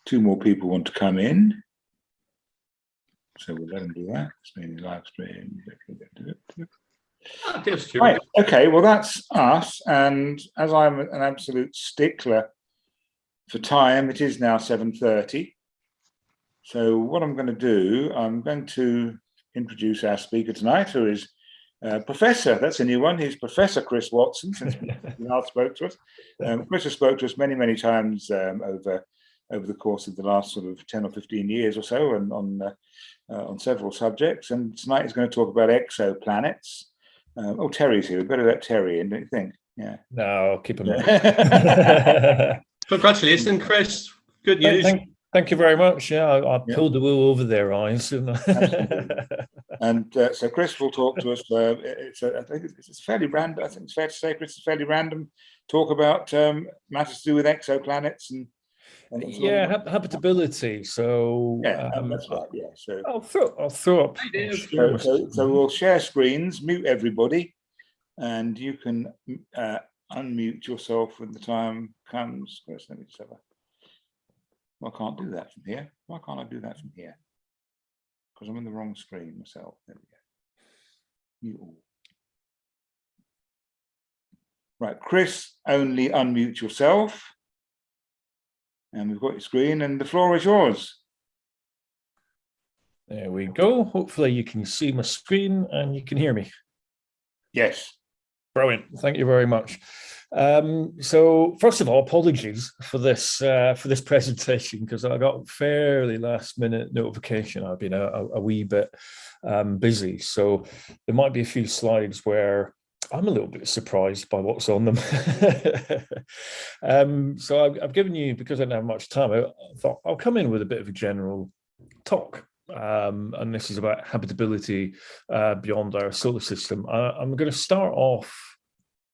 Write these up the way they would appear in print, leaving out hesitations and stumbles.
two more people want to come in. So we'll let them do that. Stream, live stream. Right, okay, well that's us. And as I'm an absolute stickler for time, it is now 7:30. So what I'm going to do, I'm going to introduce our speaker tonight, who is Professor, that's a new one. He's Professor Chris Watson, since he last spoke to us. Chris has spoke to us many, many times over the course of the last sort of 10 or 15 years or so, and on several subjects. And tonight he's going to talk about exoplanets. Oh, Terry's here. We better let Terry in, don't you think? Yeah. No, keep him in. Congratulations, Chris. Good news. Thank you very much. Yeah, I pulled the wool over their eyes. And so Chris will talk to us. I think it's fairly random. I think it's fair to say, Chris, it's fairly random talk about matters to do with exoplanets and habitability. So that's right. Yeah. So I'll throw up. So we'll share screens. Mute everybody, and you can unmute yourself when the time comes. Chris, let me just have a. Well, I can't do that from here. Why can't I do that from here? Because I'm in the wrong screen myself. There we go. Mute all. Right, Chris, only unmute yourself. And we've got your screen, and the floor is yours. There we go. Hopefully you can see my screen and you can hear me. Yes. Brilliant. Thank you very much. So first of all, apologies for this presentation, because I got fairly last minute notification. I've been a wee bit busy, so there might be a few slides where I'm a little bit surprised by what's on them. So I've given you, because I don't have much time, I thought I'll come in with a bit of a general talk. And this is about habitability beyond our solar system. I'm going to start off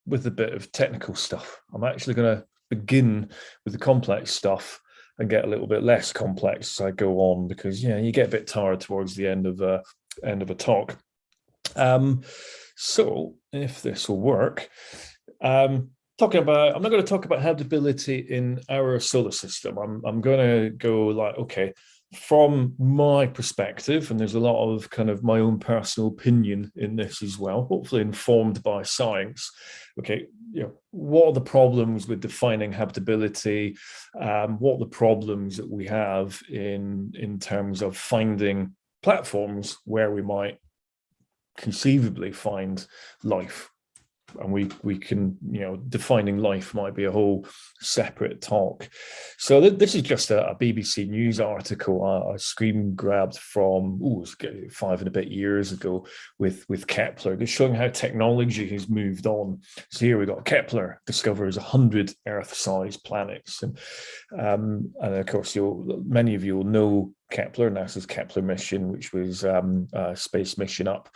with a bit of technical stuff. I'm actually going to begin with the complex stuff and get a little bit less complex as I go on, because you get a bit tired towards the end of a talk. So if this will work, I'm not going to talk about habitability in our solar system. I'm going to go like, okay, from my perspective, and there's a lot of kind of my own personal opinion in this as well, hopefully informed by science. Okay, what are the problems with defining habitability? What are the problems that we have in terms of finding platforms where we might conceivably find life? And we can, defining life might be a whole separate talk. So this is just a BBC News article I screen grabbed from 5 and a bit years ago with Kepler, just showing how technology has moved on. So here we got Kepler discovers 100 Earth-sized planets, and of course many of you will know Kepler, NASA's Kepler mission, which was a space mission up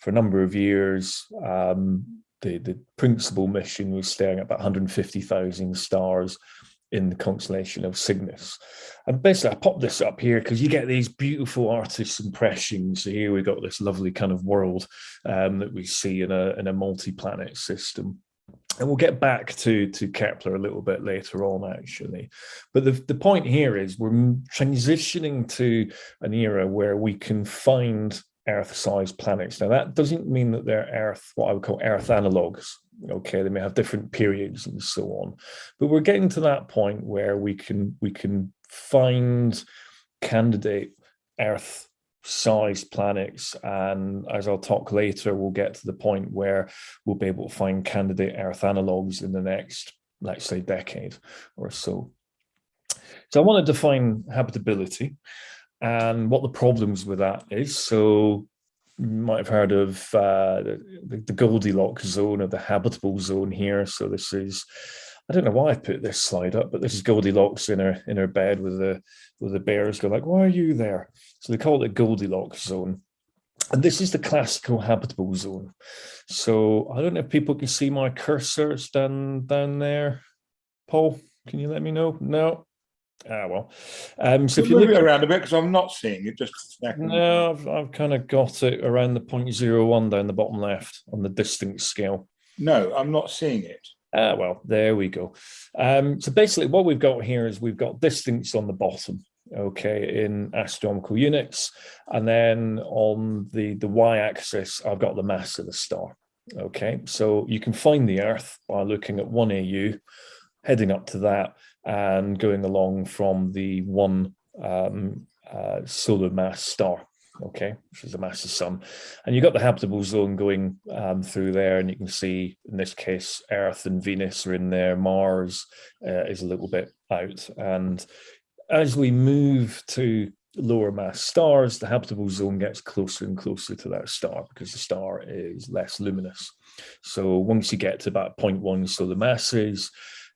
for a number of years. The principal mission was staring at about 150,000 stars in the constellation of Cygnus. And basically, I popped this up here because you get these beautiful artist's impressions. So here we've got this lovely kind of world that we see in a multi-planet system. And we'll get back to Kepler a little bit later on, actually. But the point here is we're transitioning to an era where we can find Earth-sized planets. Now, that doesn't mean that they're what I would call Earth analogs. Okay, they may have different periods and so on. But we're getting to that point where we can find candidate Earth-sized planets, and as I'll talk later, we'll get to the point where we'll be able to find candidate Earth analogs in the next, let's say, decade or so. So I want to define habitability and what the problems with that is. So you might have heard of the Goldilocks zone, or the habitable zone here. So this is, I don't know why I put this slide up, but this is Goldilocks in her bed with the bears go like, why are you there? So they call it the Goldilocks zone. And this is the classical habitable zone. So I don't know if people can see my cursor. It's down there. Paul, can you let me know? No. Well, so if you look around a bit, because I'm not seeing it just a second. No, I've kind of got it around the 0.01 down the bottom left on the distance scale. No, I'm not seeing it. Well, there we go. So basically what we've got here is we've got distance on the bottom, okay, in astronomical units. And then on the y-axis, I've got the mass of the star. Okay, so you can find the Earth by looking at 1 AU, heading up to that, and going along from the one solar mass star, okay, which is the massive sun. And you've got the habitable zone going through there, and you can see, in this case, Earth and Venus are in there. Mars is a little bit out. And as we move to lower mass stars, the habitable zone gets closer and closer to that star because the star is less luminous. So once you get to about 0.1 solar masses,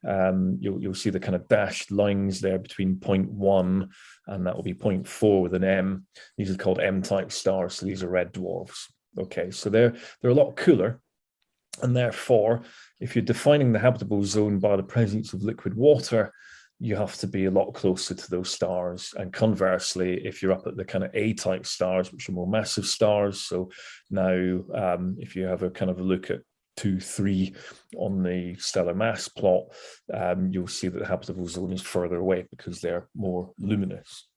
you'll see the kind of dashed lines there between 0.1 and that will be 0.4 with an M. These are called M-type stars, so these are red dwarfs. Okay, so they're a lot cooler, and therefore, if you're defining the habitable zone by the presence of liquid water, you have to be a lot closer to those stars. And conversely, if you're up at the kind of A-type stars, which are more massive stars, so now if you have a kind of a look at 2, 3 on the stellar mass plot, you'll see that the habitable zone is further away because they're more luminous.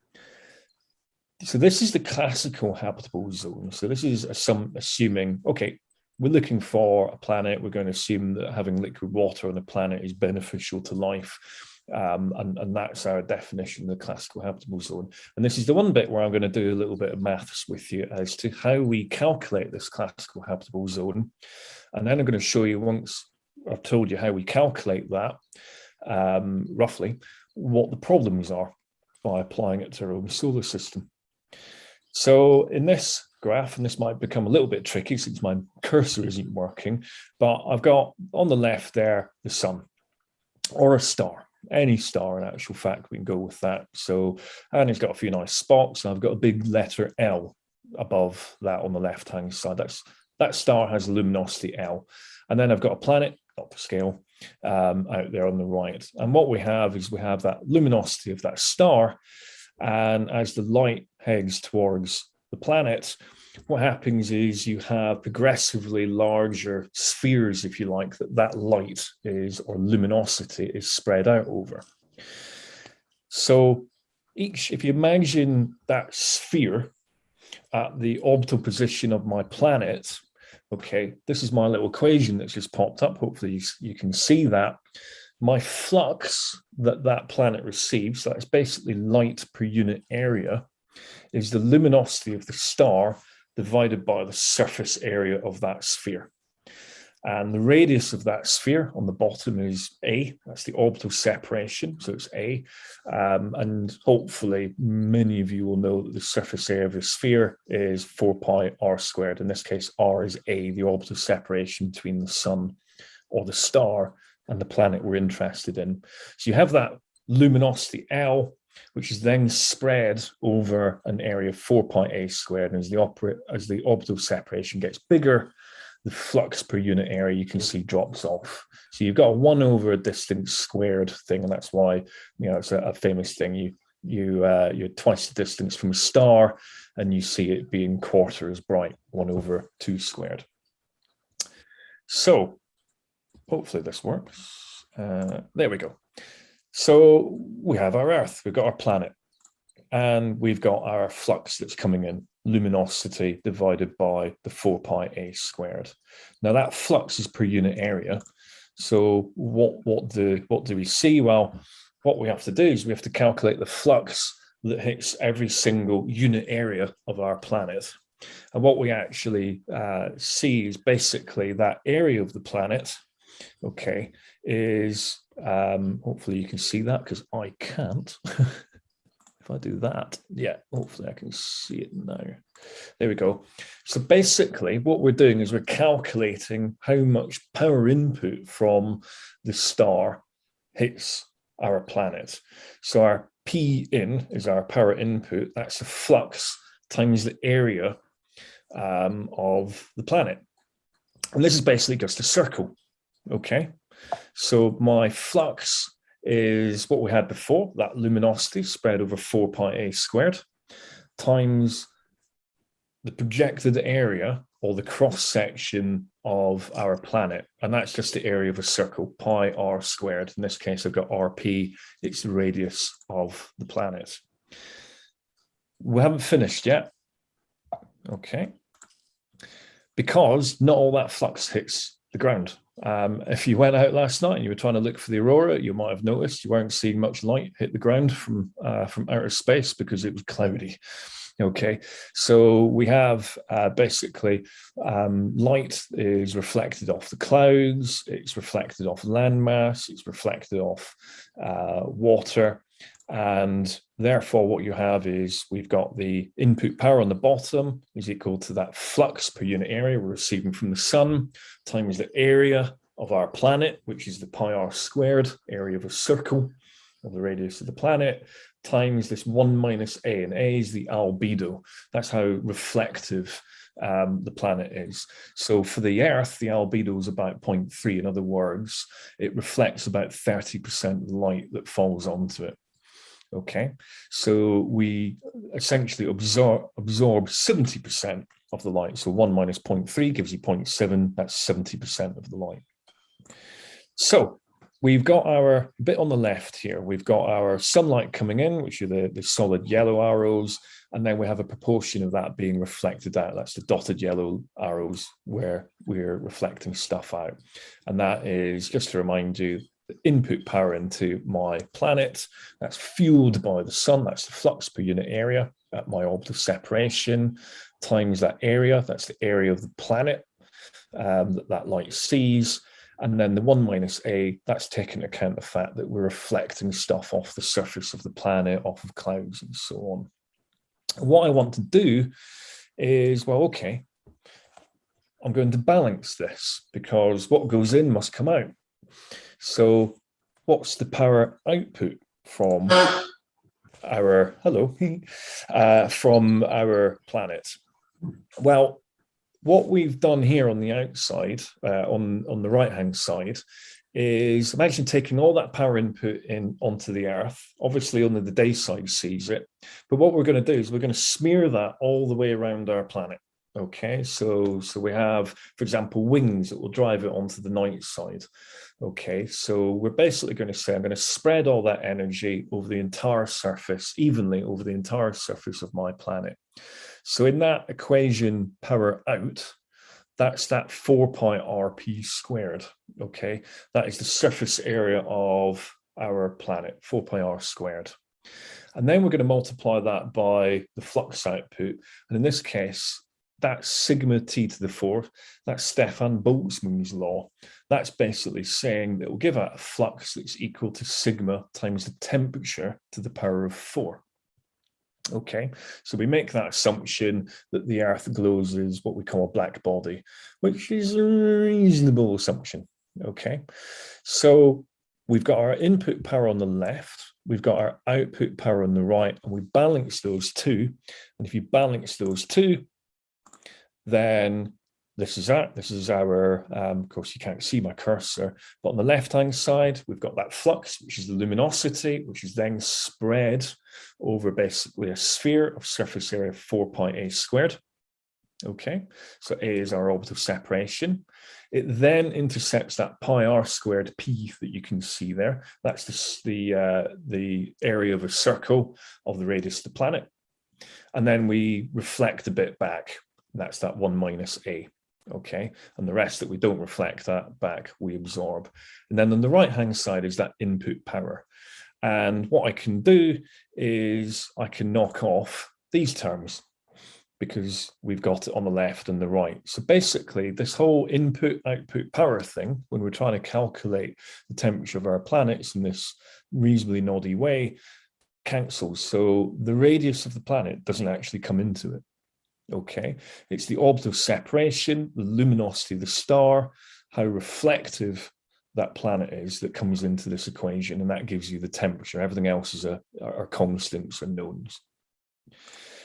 So this is the classical habitable zone. So this is assuming, okay, we're looking for a planet. We're going to assume that having liquid water on a planet is beneficial to life. And that's our definition of the classical habitable zone. And this is the one bit where I'm going to do a little bit of maths with you as to how we calculate this classical habitable zone. And then I'm going to show you, once I've told you how we calculate that, roughly, what the problems are by applying it to our own solar system. So in this graph, and this might become a little bit tricky since my cursor isn't working, but I've got on the left there the sun, or a star. Any star, in actual fact, we can go with that. So, and it's got a few nice spots. I've got a big letter L above that on the left-hand side. That star has a luminosity L. And then I've got a planet, not to scale, out there on the right. And what we have is we have that luminosity of that star. And as the light heads towards the planet, what happens is you have progressively larger spheres, if you like, that light is, or luminosity is spread out over. So if you imagine that sphere at the orbital position of my planet, okay, this is my little equation that's just popped up. Hopefully you can see that. My flux that planet receives, so that's basically light per unit area, is the luminosity of the star divided by the surface area of that sphere. And the radius of that sphere on the bottom is A. That's the orbital separation, so it's A. And hopefully many of you will know that the surface area of a sphere is 4 pi r squared. In this case, r is A, the orbital separation between the sun or the star and the planet we're interested in. So you have that luminosity L, which is then spread over an area of 4 pi a squared. And as the orbital separation gets bigger, the flux per unit area you can see drops off. So you've got a 1 over a distance squared thing, and that's why, you know, it's a famous thing. You're twice the distance from a star, and you see it being quarter as bright, 1 over 2 squared. So hopefully this works. There we go. So we have our Earth, we've got our planet, and we've got our flux that's coming in, luminosity divided by the 4 pi a squared. Now that flux is per unit area. So what do we see? Well, what we have to do is we have to calculate the flux that hits every single unit area of our planet. And what we actually see is basically that area of the planet, okay, is hopefully you can see that because I can't. If I do that, yeah, hopefully I can see it now. There we go. So basically what we're doing is we're calculating how much power input from the star hits our planet. So our P in is our power input. That's the flux times the area of the planet. And this is basically just a circle, okay? So my flux is what we had before, that luminosity spread over 4 pi a squared, times the projected area or the cross section of our planet. And that's just the area of a circle, pi r squared. In this case, I've got RP, it's the radius of the planet. We haven't finished yet. Okay. Because not all that flux hits the ground. If you went out last night and you were trying to look for the aurora, you might have noticed you weren't seeing much light hit the ground from outer space because it was cloudy. Okay, so we have basically light is reflected off the clouds, it's reflected off landmass, it's reflected off water, and therefore what you have is we've got the input power on the bottom is equal to that flux per unit area we're receiving from the sun times the area of our planet, which is the pi r squared, area of a circle of the radius of the planet, times this 1 minus A, and A is the albedo. That's how reflective the planet is. So for the Earth, the albedo is about 0.3. In other words, it reflects about 30% of the light that falls onto it. Okay, so we essentially absorb 70% of the light. So 1 minus 0.3 gives you 0.7. That's 70% of the light. So we've got our bit on the left here. We've got our sunlight coming in, which are the solid yellow arrows, and then we have a proportion of that being reflected out. That's the dotted yellow arrows where we're reflecting stuff out. And that is, just to remind you, the input power into my planet. That's fueled by the sun. That's the flux per unit area at my orbital separation times that area. That's the area of the planet that light sees. And then the 1 minus A, that's taking into account the fact that we're reflecting stuff off the surface of the planet, off of clouds and so on. And what I want to do is, well, okay, I'm going to balance this because what goes in must come out. So what's the power output from our, from our planet? Well, what we've done here on the outside, on the right-hand side, is imagine taking all that power input in onto the Earth. Obviously, only the day side sees it. But what we're going to do is we're going to smear that all the way around our planet. Okay, so we have, for example, wings that will drive it onto the night side. Okay, so we're basically going to say, I'm going to spread all that energy over the entire surface, evenly over the entire surface of my planet. So in that equation, power out, that's that 4 pi rp squared. Okay, that is the surface area of our planet, 4 pi r squared. And then we're going to multiply that by the flux output. And in this case, that's sigma t to the 4th. That's Stefan Boltzmann's law. That's basically saying that it will give out a flux that's equal to sigma times the temperature to the power of 4. Okay, so we make that assumption that the Earth glows as what we call a black body, which is a reasonable assumption. Okay, so we've got our input power on the left, we've got our output power on the right, and we balance those two. And if you balance those two, then this is our, of course you can't see my cursor, but on the left-hand side, we've got that flux, which is the luminosity, which is then spread over basically a sphere of surface area 4 pi a squared. Okay, so A is our orbital separation. It then intercepts that pi r squared p that you can see there. That's the area of a circle of the radius of the planet. And then we reflect a bit back. That's that 1 minus A. Okay, and the rest that we don't reflect that back, we absorb. And then on the right-hand side is that input power. And what I can do is I can knock off these terms because we've got it on the left and the right. So basically, this whole input-output power thing, when we're trying to calculate the temperature of our planets in this reasonably noddy way, cancels. So the radius of the planet doesn't actually come into it. Okay, it's the orbital separation, the luminosity of the star, how reflective that planet is that comes into this equation, and that gives you the temperature. Everything else is are constants or knowns.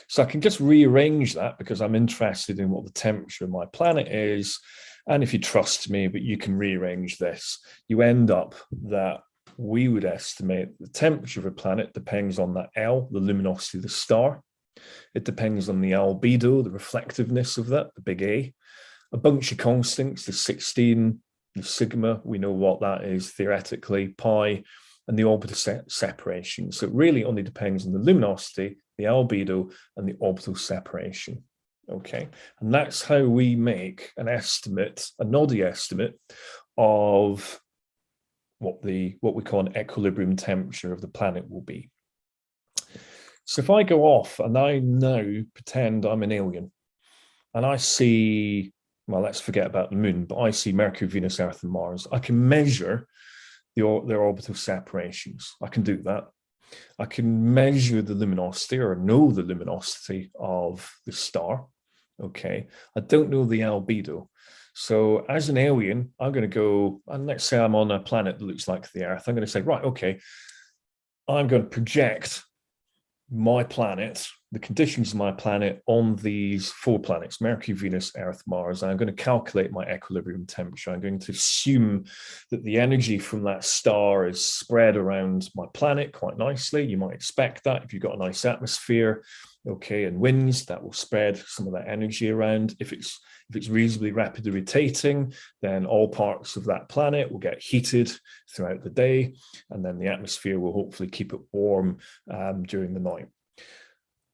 So I can just rearrange that because I'm interested in what the temperature of my planet is. And if you trust me, but you can rearrange this, you end up that we would estimate the temperature of a planet depends on that L, the luminosity of the star. It depends on the albedo, the reflectiveness of that, the big A. A bunch of constants, the 16, the sigma, we know what that is theoretically, pi, and the orbital separation. So it really only depends on the luminosity, the albedo, and the orbital separation. Okay, and that's how we make an estimate, a noddy estimate of what we call an equilibrium temperature of the planet will be. So if I go off and I now pretend I'm an alien and I see, well, let's forget about the moon, but I see Mercury, Venus, Earth, and Mars, I can measure their orbital separations. I can do that. I can measure the luminosity or know the luminosity of the star. Okay, I don't know the albedo. So as an alien, I'm going to go, and let's say I'm on a planet that looks like the Earth. I'm going to say, right, okay, I'm going to project my planet, the conditions of my planet on these 4 planets, Mercury, Venus, Earth, Mars. I'm going to calculate my equilibrium temperature. I'm going to assume that the energy from that star is spread around my planet quite nicely. You might expect that if you've got a nice atmosphere, okay, and winds, that will spread some of that energy around. If it's reasonably rapidly rotating, then all parts of that planet will get heated throughout the day, and then the atmosphere will hopefully keep it warm during the night.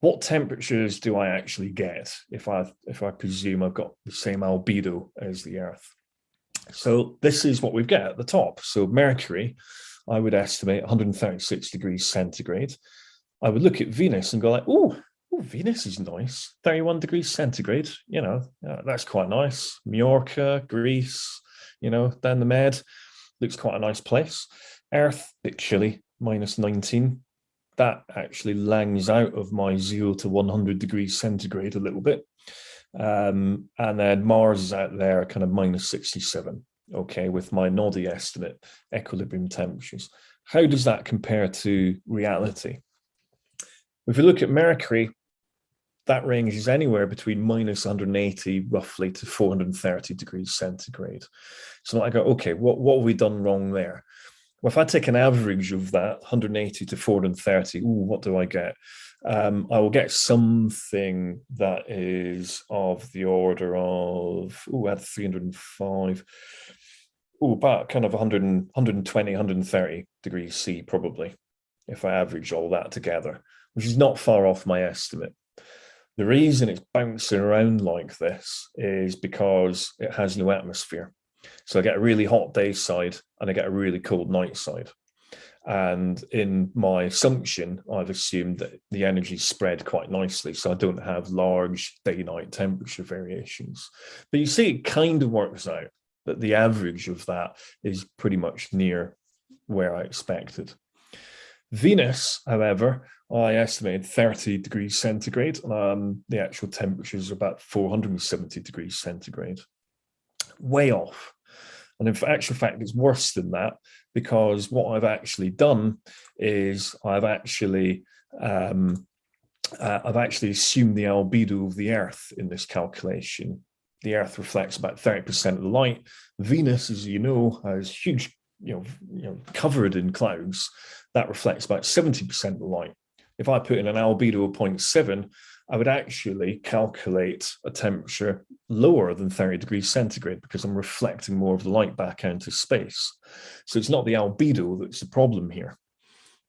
What temperatures do I actually get if I presume I've got the same albedo as the Earth? So this is what we've got at the top. So Mercury, I would estimate 136 degrees centigrade. I would look at Venus and go like, oh, Venus is nice, 31 degrees centigrade, you know, that's quite nice. Majorca, Greece, you know, down the Med, looks quite a nice place. Earth, a bit chilly, minus 19. That actually langs out of my 0 to 100 degrees centigrade a little bit. And then Mars is out there, kind of minus 67, okay, with my noddy estimate, equilibrium temperatures. How does that compare to reality? If you look at Mercury, that range is anywhere between minus 180 roughly to 430 degrees centigrade. So I go, okay, what have we done wrong there? Well, if I take an average of that, 180 to 430, what do I get? I will get something that is of the order of, at 305, about kind of 120, 130 degrees C probably, if I average all that together, which is not far off my estimate. The reason it's bouncing around like this is because it has no atmosphere. So I get a really hot day side and I get a really cold night side. And in my assumption, I've assumed that the energy spread quite nicely, so I don't have large day-night temperature variations. But you see, it kind of works out that the average of that is pretty much near where I expected. Venus, however, I estimated 30 degrees centigrade. The actual temperature is about 470 degrees centigrade. Way off. And in actual fact, it's worse than that, because what I've actually done is I've actually assumed the albedo of the Earth in this calculation. The Earth reflects about 30% of the light. Venus, as you know, has huge, covered in clouds. That reflects about 70% of the light. If I put in an albedo of 0.7, I would actually calculate a temperature lower than 30 degrees centigrade because I'm reflecting more of the light back out into space. So it's not the albedo that's the problem here.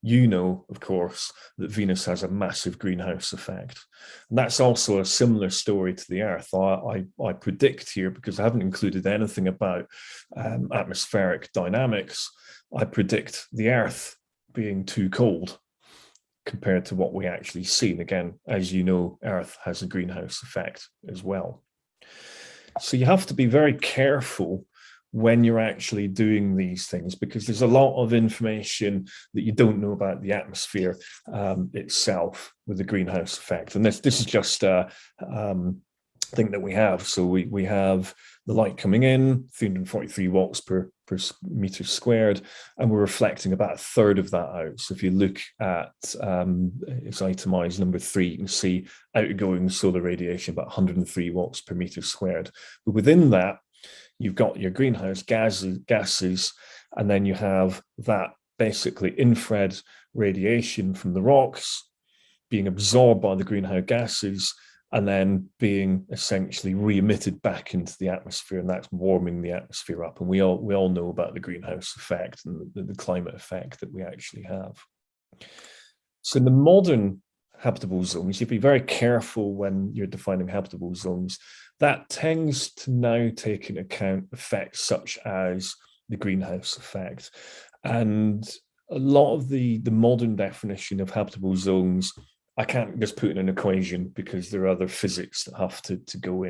You know, of course, that Venus has a massive greenhouse effect. And that's also a similar story to the Earth. I predict here, because I haven't included anything about atmospheric dynamics, I predict the Earth being too cold compared to what we actually see. And again, as you know, Earth has a greenhouse effect as well. So you have to be very careful when you're actually doing these things, because there's a lot of information that you don't know about the atmosphere itself with the greenhouse effect. And this is just a thing that we have. So we have the light coming in, 343 watts per meter squared, and we're reflecting about a third of that out. So if you look at it's itemized number 3, you can see outgoing solar radiation about 103 watts per meter squared. But within that, you've got your greenhouse gases, and then you have that basically infrared radiation from the rocks, being absorbed by the greenhouse gases and then being essentially re-emitted back into the atmosphere, and that's warming the atmosphere up. And we all know about the greenhouse effect and the climate effect that we actually have. So in the modern habitable zones, you have to be very careful when you're defining habitable zones. That tends to now take into account effects such as the greenhouse effect. And a lot of the modern definition of habitable zones, I can't just put in an equation because there are other physics that have to go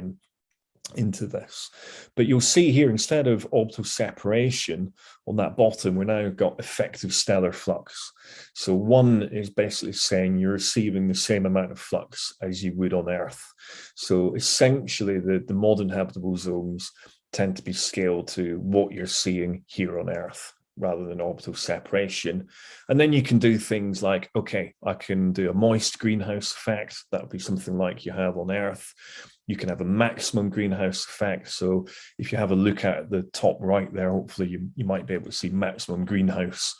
into this. But you'll see here, instead of orbital separation on that bottom, we've now got effective stellar flux. So one is basically saying you're receiving the same amount of flux as you would on Earth. So essentially the modern habitable zones tend to be scaled to what you're seeing here on Earth, rather than orbital separation. And then you can do things like, okay, I can do a moist greenhouse effect. That would be something like you have on Earth. You can have a maximum greenhouse effect. So if you have a look at the top right there, hopefully you might be able to see maximum greenhouse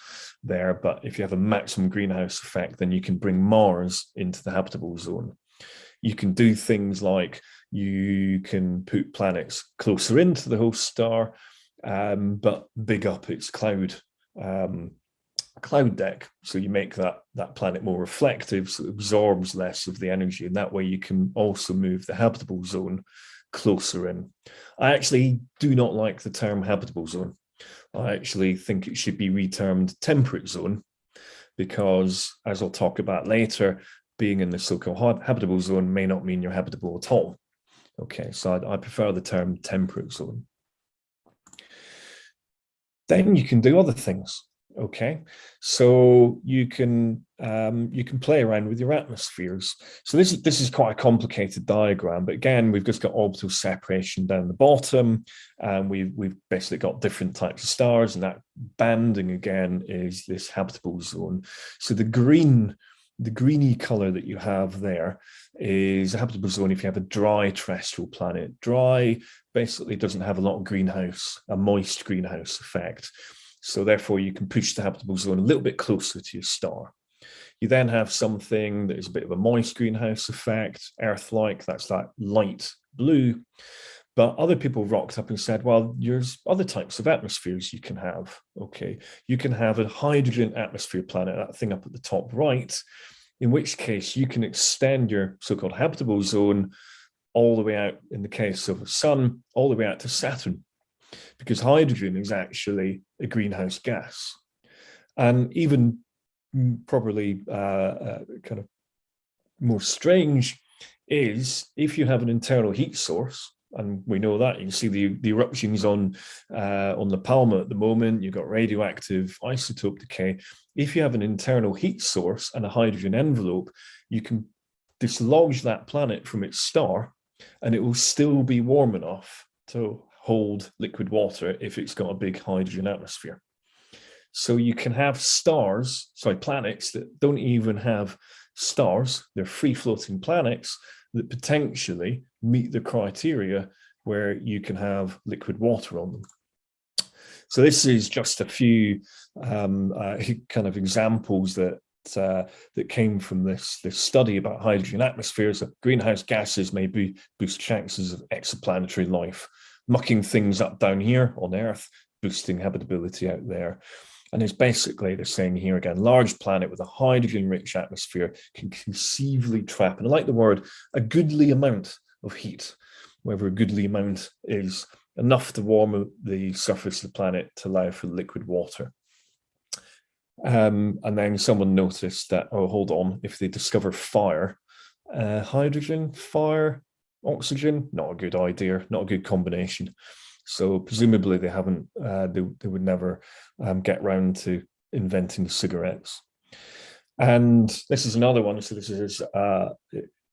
there. But if you have a maximum greenhouse effect, then you can bring Mars into the habitable zone. You can do things like you can put planets closer into the host star, but big up its cloud deck. So you make that planet more reflective, so it absorbs less of the energy. And that way you can also move the habitable zone closer in. I actually do not like the term habitable zone. I actually think it should be retermed temperate zone, because as I'll talk about later, being in the so-called habitable zone may not mean you're habitable at all. Okay, so I prefer the term temperate zone. Then you can do other things. Okay, so you can play around with your atmospheres. So this is quite a complicated diagram, but again, we've just got orbital separation down the bottom, and we've basically got different types of stars, and that banding again is this habitable zone. So the greeny color that you have there is a habitable zone if you have a dry terrestrial planet. Dry basically doesn't have a lot of a moist greenhouse effect. So therefore you can push the habitable zone a little bit closer to your star. You then have something that is a bit of a moist greenhouse effect, Earth-like, that's that light blue. But other people rocked up and said, well, there's other types of atmospheres you can have. Okay, you can have a hydrogen atmosphere planet, that thing up at the top right, in which case you can extend your so-called habitable zone all the way out, in the case of a sun, all the way out to Saturn, because hydrogen is actually a greenhouse gas. And even probably kind of more strange is if you have an internal heat source, and we know that, you can see the eruptions on La Palma at the moment, you've got radioactive isotope decay. If you have an internal heat source and a hydrogen envelope, you can dislodge that planet from its star, and it will still be warm enough to hold liquid water if it's got a big hydrogen atmosphere. So you can have planets that don't even have stars, they're free-floating planets that potentially meet the criteria where you can have liquid water on them. So this is just a few kind of examples that came from this study about hydrogen atmospheres. Greenhouse gases may boost chances of exoplanetary life, mucking things up down here on Earth, boosting habitability out there. And it's basically, they're saying here again, large planet with a hydrogen-rich atmosphere can conceivably trap, and I like the word, a goodly amount of heat, wherever a goodly amount is, enough to warm the surface of the planet to allow for liquid water. And then someone noticed that, oh, hold on, if they discover fire, hydrogen, fire, oxygen, not a good idea, not a good combination. So presumably they haven't, they would never get round to inventing cigarettes. And this is another one. So this is,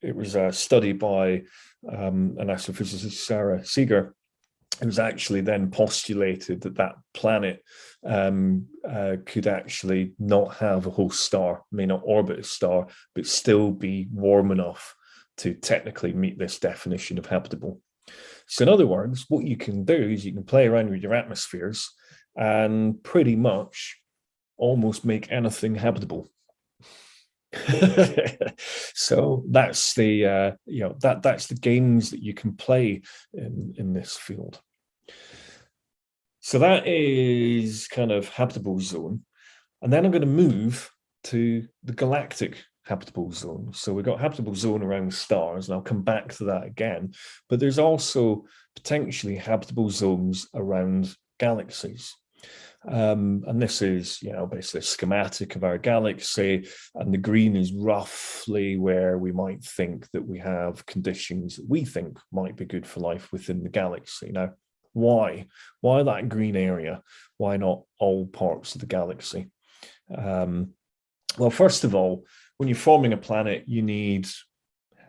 it was a study by an astrophysicist, Sarah Seeger. It was actually then postulated that planet could actually not have a host star, may not orbit a star, but still be warm enough to technically meet this definition of habitable. So in other words, what you can do is you can play around with your atmospheres and pretty much almost make anything habitable. So that's the that's the games that you can play in this field. So that is kind of habitable zone. And then I'm going to move to the galactic habitable zone. So we've got habitable zone around stars, and I'll come back to that again. But there's also potentially habitable zones around galaxies. And this is, basically a schematic of our galaxy, and the green is roughly where we might think that we have conditions that we think might be good for life within the galaxy. Now, why? Why that green area? Why not all parts of the galaxy? Well, first of all, when you're forming a planet, you need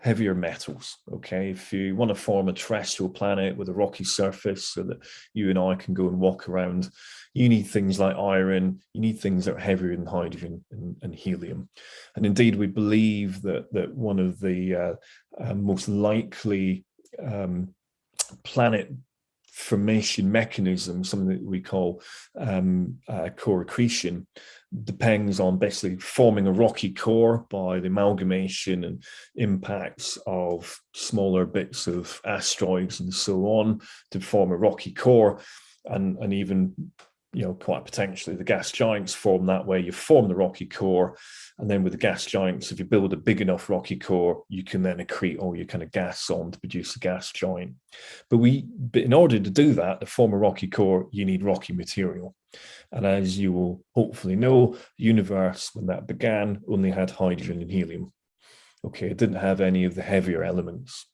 heavier metals. Okay, if you want to form a terrestrial planet with a rocky surface so that you and I can go and walk around, you need things like iron, you need things that are heavier than hydrogen and helium. And indeed, we believe that one of the most likely planet formation mechanism, something that we call core accretion, depends on basically forming a rocky core by the amalgamation and impacts of smaller bits of asteroids and so on to form a rocky core, and even quite potentially the gas giants form that way. You form the rocky core, and then with the gas giants, if you build a big enough rocky core, you can then accrete all your kind of gas on to produce a gas giant. But in order to do that, to form a rocky core, you need rocky material. And as you will hopefully know, the universe, when that began, only had hydrogen and helium. Okay, it didn't have any of the heavier elements.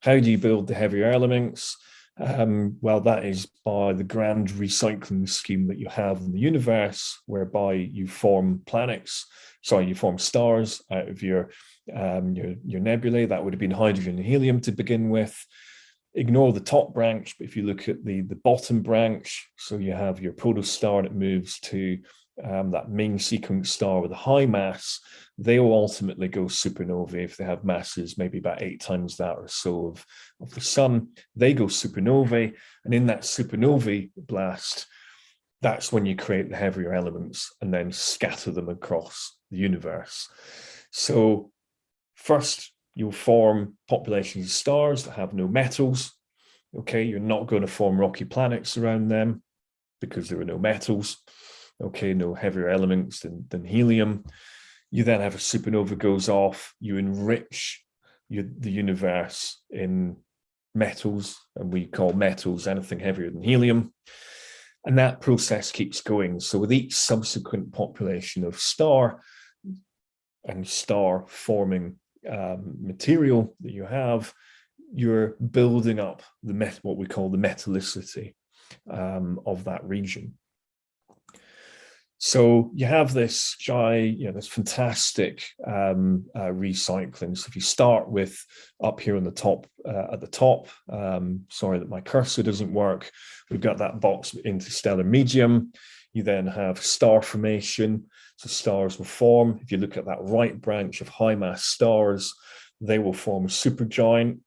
How do you build the heavier elements? Well, that is by the grand recycling scheme that you have in the universe, whereby you form you form stars out of your nebulae. That would have been hydrogen and helium to begin with. Ignore the top branch, but if you look at the bottom branch, so you have your protostar that moves to that main sequence star with a high mass, they will ultimately go supernovae if they have masses maybe about 8 times that or so of the sun. They go supernovae, and in that supernovae blast, that's when you create the heavier elements and then scatter them across the universe. So first, you'll form populations of stars that have no metals. Okay, you're not going to form rocky planets around them because there are no metals. Okay, no heavier elements than helium. You then have a supernova goes off, you enrich the universe in metals, and we call metals anything heavier than helium. And that process keeps going. So with each subsequent population of star and star forming material that you have, you're building up what we call the metallicity of that region. So you have this this fantastic recycling. So if you start with up here on the top, at the top, sorry that my cursor doesn't work, we've got that box interstellar medium. You then have star formation. So stars will form. If you look at that right branch of high mass stars, they will form a supergiant.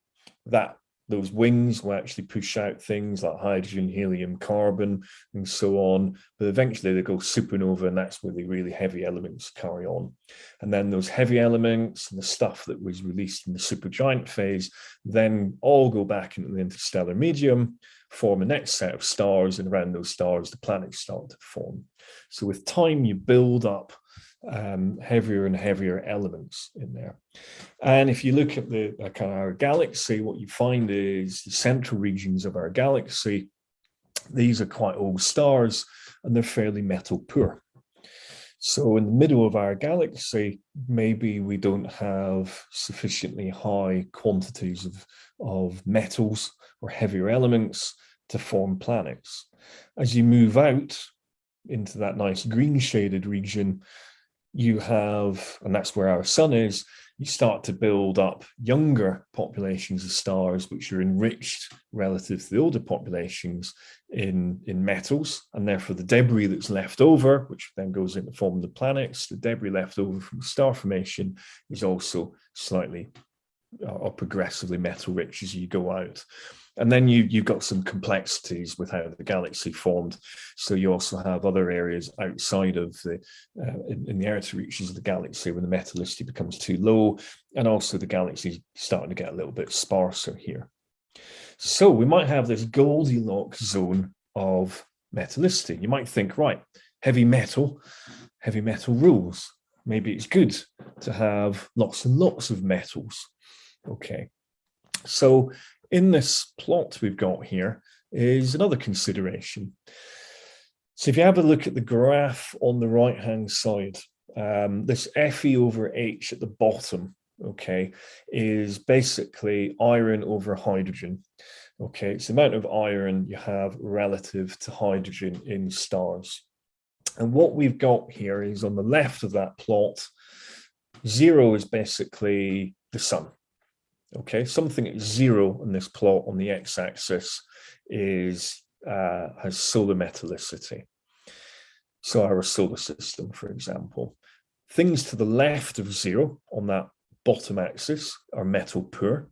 Those wings will actually push out things like hydrogen, helium, carbon, and so on. But eventually they go supernova, and that's where the really heavy elements carry on. And then those heavy elements and the stuff that was released in the supergiant phase then all go back into the interstellar medium, form a next set of stars, and around those stars, the planets start to form. So with time, you build up heavier and heavier elements in there. And if you look at the kind of our galaxy, what you find is the central regions of our galaxy, these are quite old stars, and they're fairly metal poor. So in the middle of our galaxy, maybe we don't have sufficiently high quantities of metals or heavier elements to form planets. As you move out into that nice green shaded region, you have, and that's where our sun is, you start to build up younger populations of stars, which are enriched relative to the older populations in metals, and therefore the debris that's left over, which then goes into forming the planets, the debris left over from star formation is also slightly or progressively metal rich as you go out. And then you've got some complexities with how the galaxy formed. So you also have other areas outside of in the outer reaches of the galaxy when the metallicity becomes too low, and also the galaxy is starting to get a little bit sparser here. So we might have this Goldilocks zone of metallicity. You might think, right, heavy metal rules. Maybe it's good to have lots and lots of metals. Okay, so in this plot we've got here is another consideration. So if you have a look at the graph on the right-hand side, this Fe over H at the bottom, okay, is basically iron over hydrogen. Okay, it's the amount of iron you have relative to hydrogen in stars. And what we've got here is on the left of that plot, 0 is basically the sun. Okay, something at 0 on this plot on the x-axis is has solar metallicity. So our solar system, for example. Things to the left of 0 on that bottom axis are metal poor.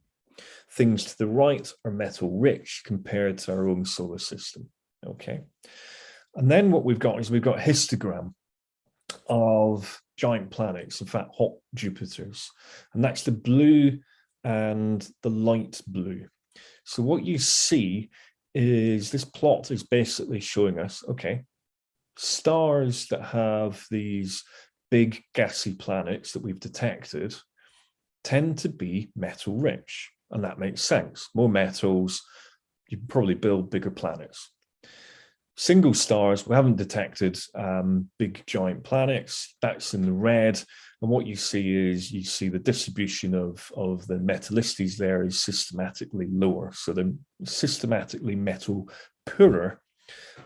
Things to the right are metal rich compared to our own solar system. Okay. And then what we've got is we've got a histogram of giant planets, in fact, hot Jupiters. And that's the blue and the light blue. So what you see is this plot is basically showing us, okay, stars that have these big gassy planets that we've detected tend to be metal rich. And that makes sense. More metals, you can probably build bigger planets. Single stars, we haven't detected big giant planets. That's in the red. And what you see is you see the distribution of the metallicities there is systematically lower. So they're systematically metal poorer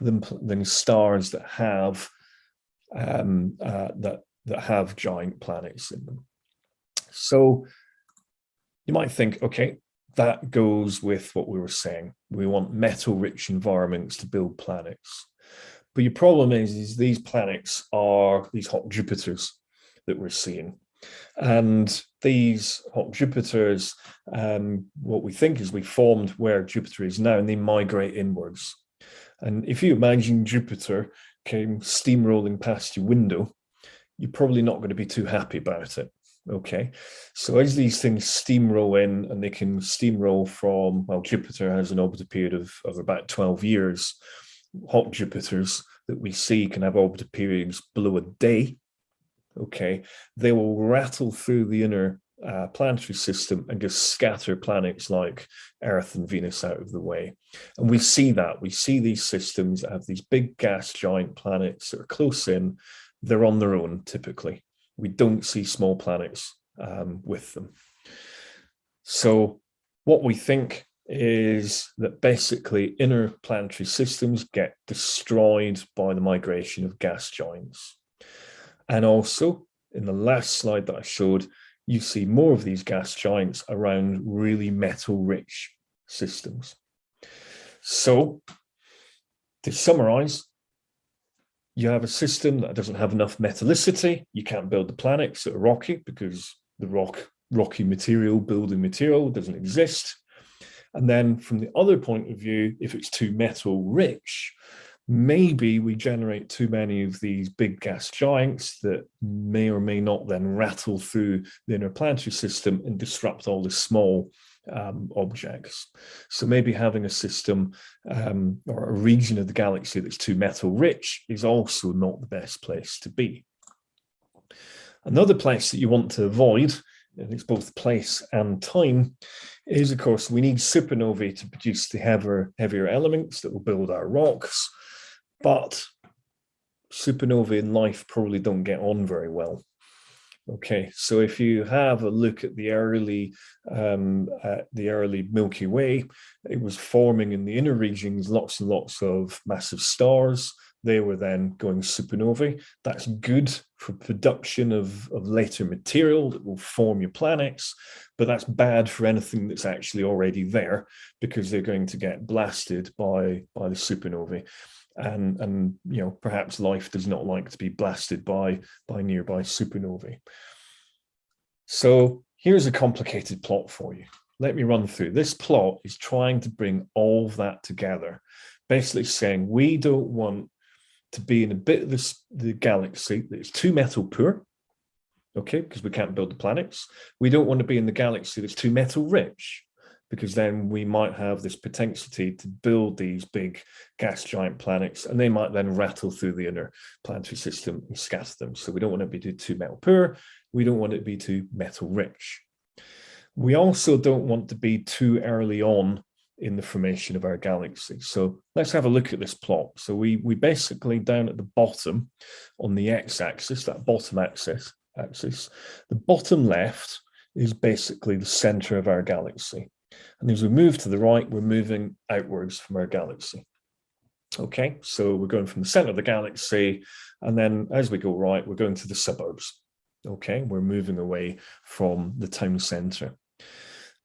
than stars that have that have giant planets in them. So you might think, okay, that goes with what we were saying. We want metal-rich environments to build planets. But your problem is these planets are these hot Jupiters that we're seeing. And these hot Jupiters, what we think is we formed where Jupiter is now, and they migrate inwards. And if you imagine Jupiter came steamrolling past your window, you're probably not going to be too happy about it. Okay, so as these things steamroll in, and they can steamroll from, well, Jupiter has an orbital period of about 12 years. Hot Jupiters that we see can have orbital periods below a day. Okay, they will rattle through the inner planetary system and just scatter planets like Earth and Venus out of the way. And we see that. We see these systems that have these big gas giant planets that are close in. They're on their own, typically. We don't see small planets with them. So what we think is that basically inner planetary systems get destroyed by the migration of gas giants. And also, in the last slide that I showed, you see more of these gas giants around really metal-rich systems. So, to summarize, you have a system that doesn't have enough metallicity. You can't build the planets that are rocky because the rocky material, building material, doesn't exist. And then from the other point of view, if it's too metal rich, maybe we generate too many of these big gas giants that may or may not then rattle through the inner planetary system and disrupt all the small objects. So maybe having a system or a region of the galaxy that's too metal rich is also not the best place to be. Another place that you want to avoid, and it's both place and time, is of course we need supernovae to produce the heavier elements that will build our rocks, but supernovae in life probably don't get on very well. Okay, so if you have a look at the early Milky Way, it was forming in the inner regions lots and lots of massive stars. They were then going supernovae. That's good for production of later material that will form your planets, but that's bad for anything that's actually already there because they're going to get blasted by the supernovae. And you know, perhaps life does not like to be blasted by nearby supernovae. So here's a complicated plot for you. let me run through. This plot is trying to bring all of that together, basically saying we don't want to be in a bit of the galaxy that's too metal poor, okay, because we can't build the planets. We don't want to be in the galaxy that's too metal rich, because then we might have this propensity to build these big gas giant planets, and they might then rattle through the inner planetary system and scatter them. So we don't want to be too metal poor. We don't want it to be too metal rich. We also don't want to be too early on in the formation of our galaxy. So let's have a look at this plot. So we basically, down at the bottom on the x-axis, that bottom axis, the bottom left is basically the center of our galaxy. And as we move to the right, we're moving outwards from our galaxy. Okay, so we're going from the center of the galaxy, and then as we go right, we're going to the suburbs. Okay, we're moving away from the town center.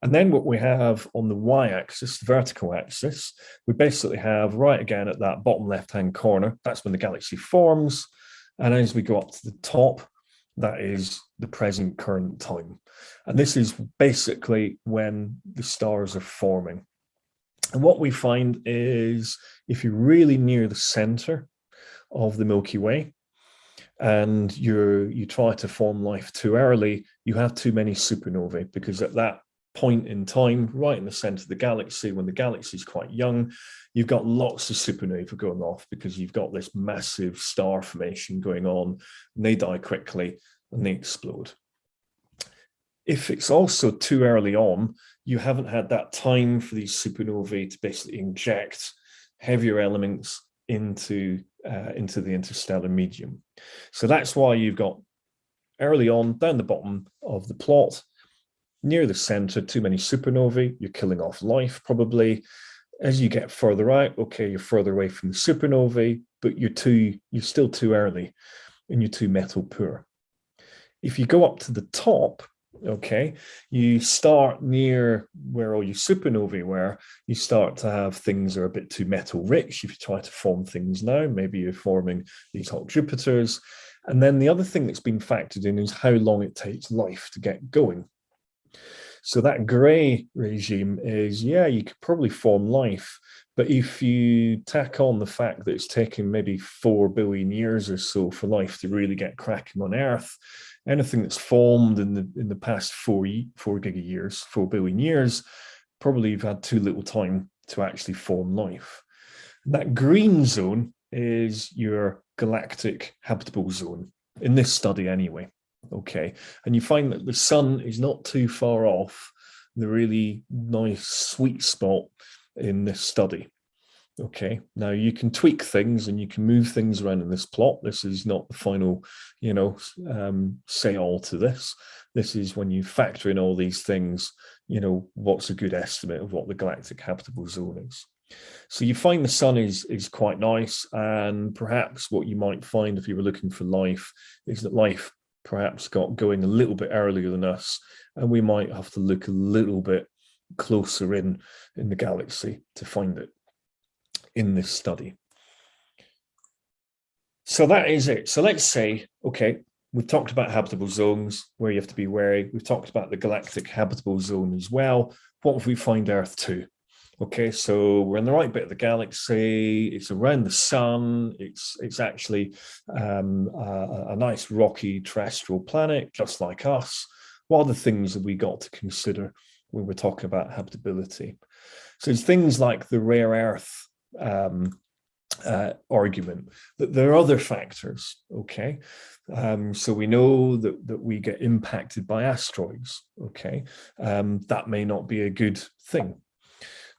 And then what we have on the y-axis, the vertical axis, we basically have right again at that bottom left-hand corner, that's when the galaxy forms. And as we go up to the top, that is the present current time. And this is basically when the stars are forming. And what we find is if you're really near the center of the Milky Way and you try to form life too early, you have too many supernovae, because at that point in time, right in the center of the galaxy, when the galaxy is quite young, you've got lots of supernovae going off because you've got this massive star formation going on, and they die quickly and they explode. If it's also too early on, you haven't had that time for these supernovae to basically inject heavier elements into the interstellar medium. So that's why you've got early on, down the bottom of the plot, near the center, too many supernovae, you're killing off life probably. As you get further out, okay, you're further away from the supernovae, but you're still too early and you're too metal poor. If you go up to the top, okay, you start near where all your supernovae were, you start to have things that are a bit too metal rich. If you try to form things now, maybe you're forming these hot Jupiters. And then the other thing that's been factored in is how long it takes life to get going. So that gray regime is, yeah, you could probably form life, but if you tack on the fact that it's taken maybe 4 billion years or so for life to really get cracking on Earth, anything that's formed in the past 4 billion years, probably you've had too little time to actually form life. That green zone is your galactic habitable zone, in this study anyway. Okay, and you find that the sun is not too far off the really nice sweet spot in this study. Okay, now you can tweak things and you can move things around in this plot. This is not the final, say all to this. This is when you factor in all these things, what's a good estimate of what the galactic habitable zone is. So you find the sun is quite nice, and perhaps what you might find if you were looking for life is that life perhaps got going a little bit earlier than us, and we might have to look a little bit closer in the galaxy to find it in this study. So that is it. So let's say, okay, we've talked about habitable zones, where you have to be wary. We've talked about the galactic habitable zone as well. What if we find Earth too? Okay, so we're in the right bit of the galaxy. It's around the sun. It's actually a nice rocky terrestrial planet, just like us. What are the things that we got to consider when we're talking about habitability? So it's things like the rare earth argument, that there are other factors. Okay, so we know that we get impacted by asteroids. Okay, that may not be a good thing.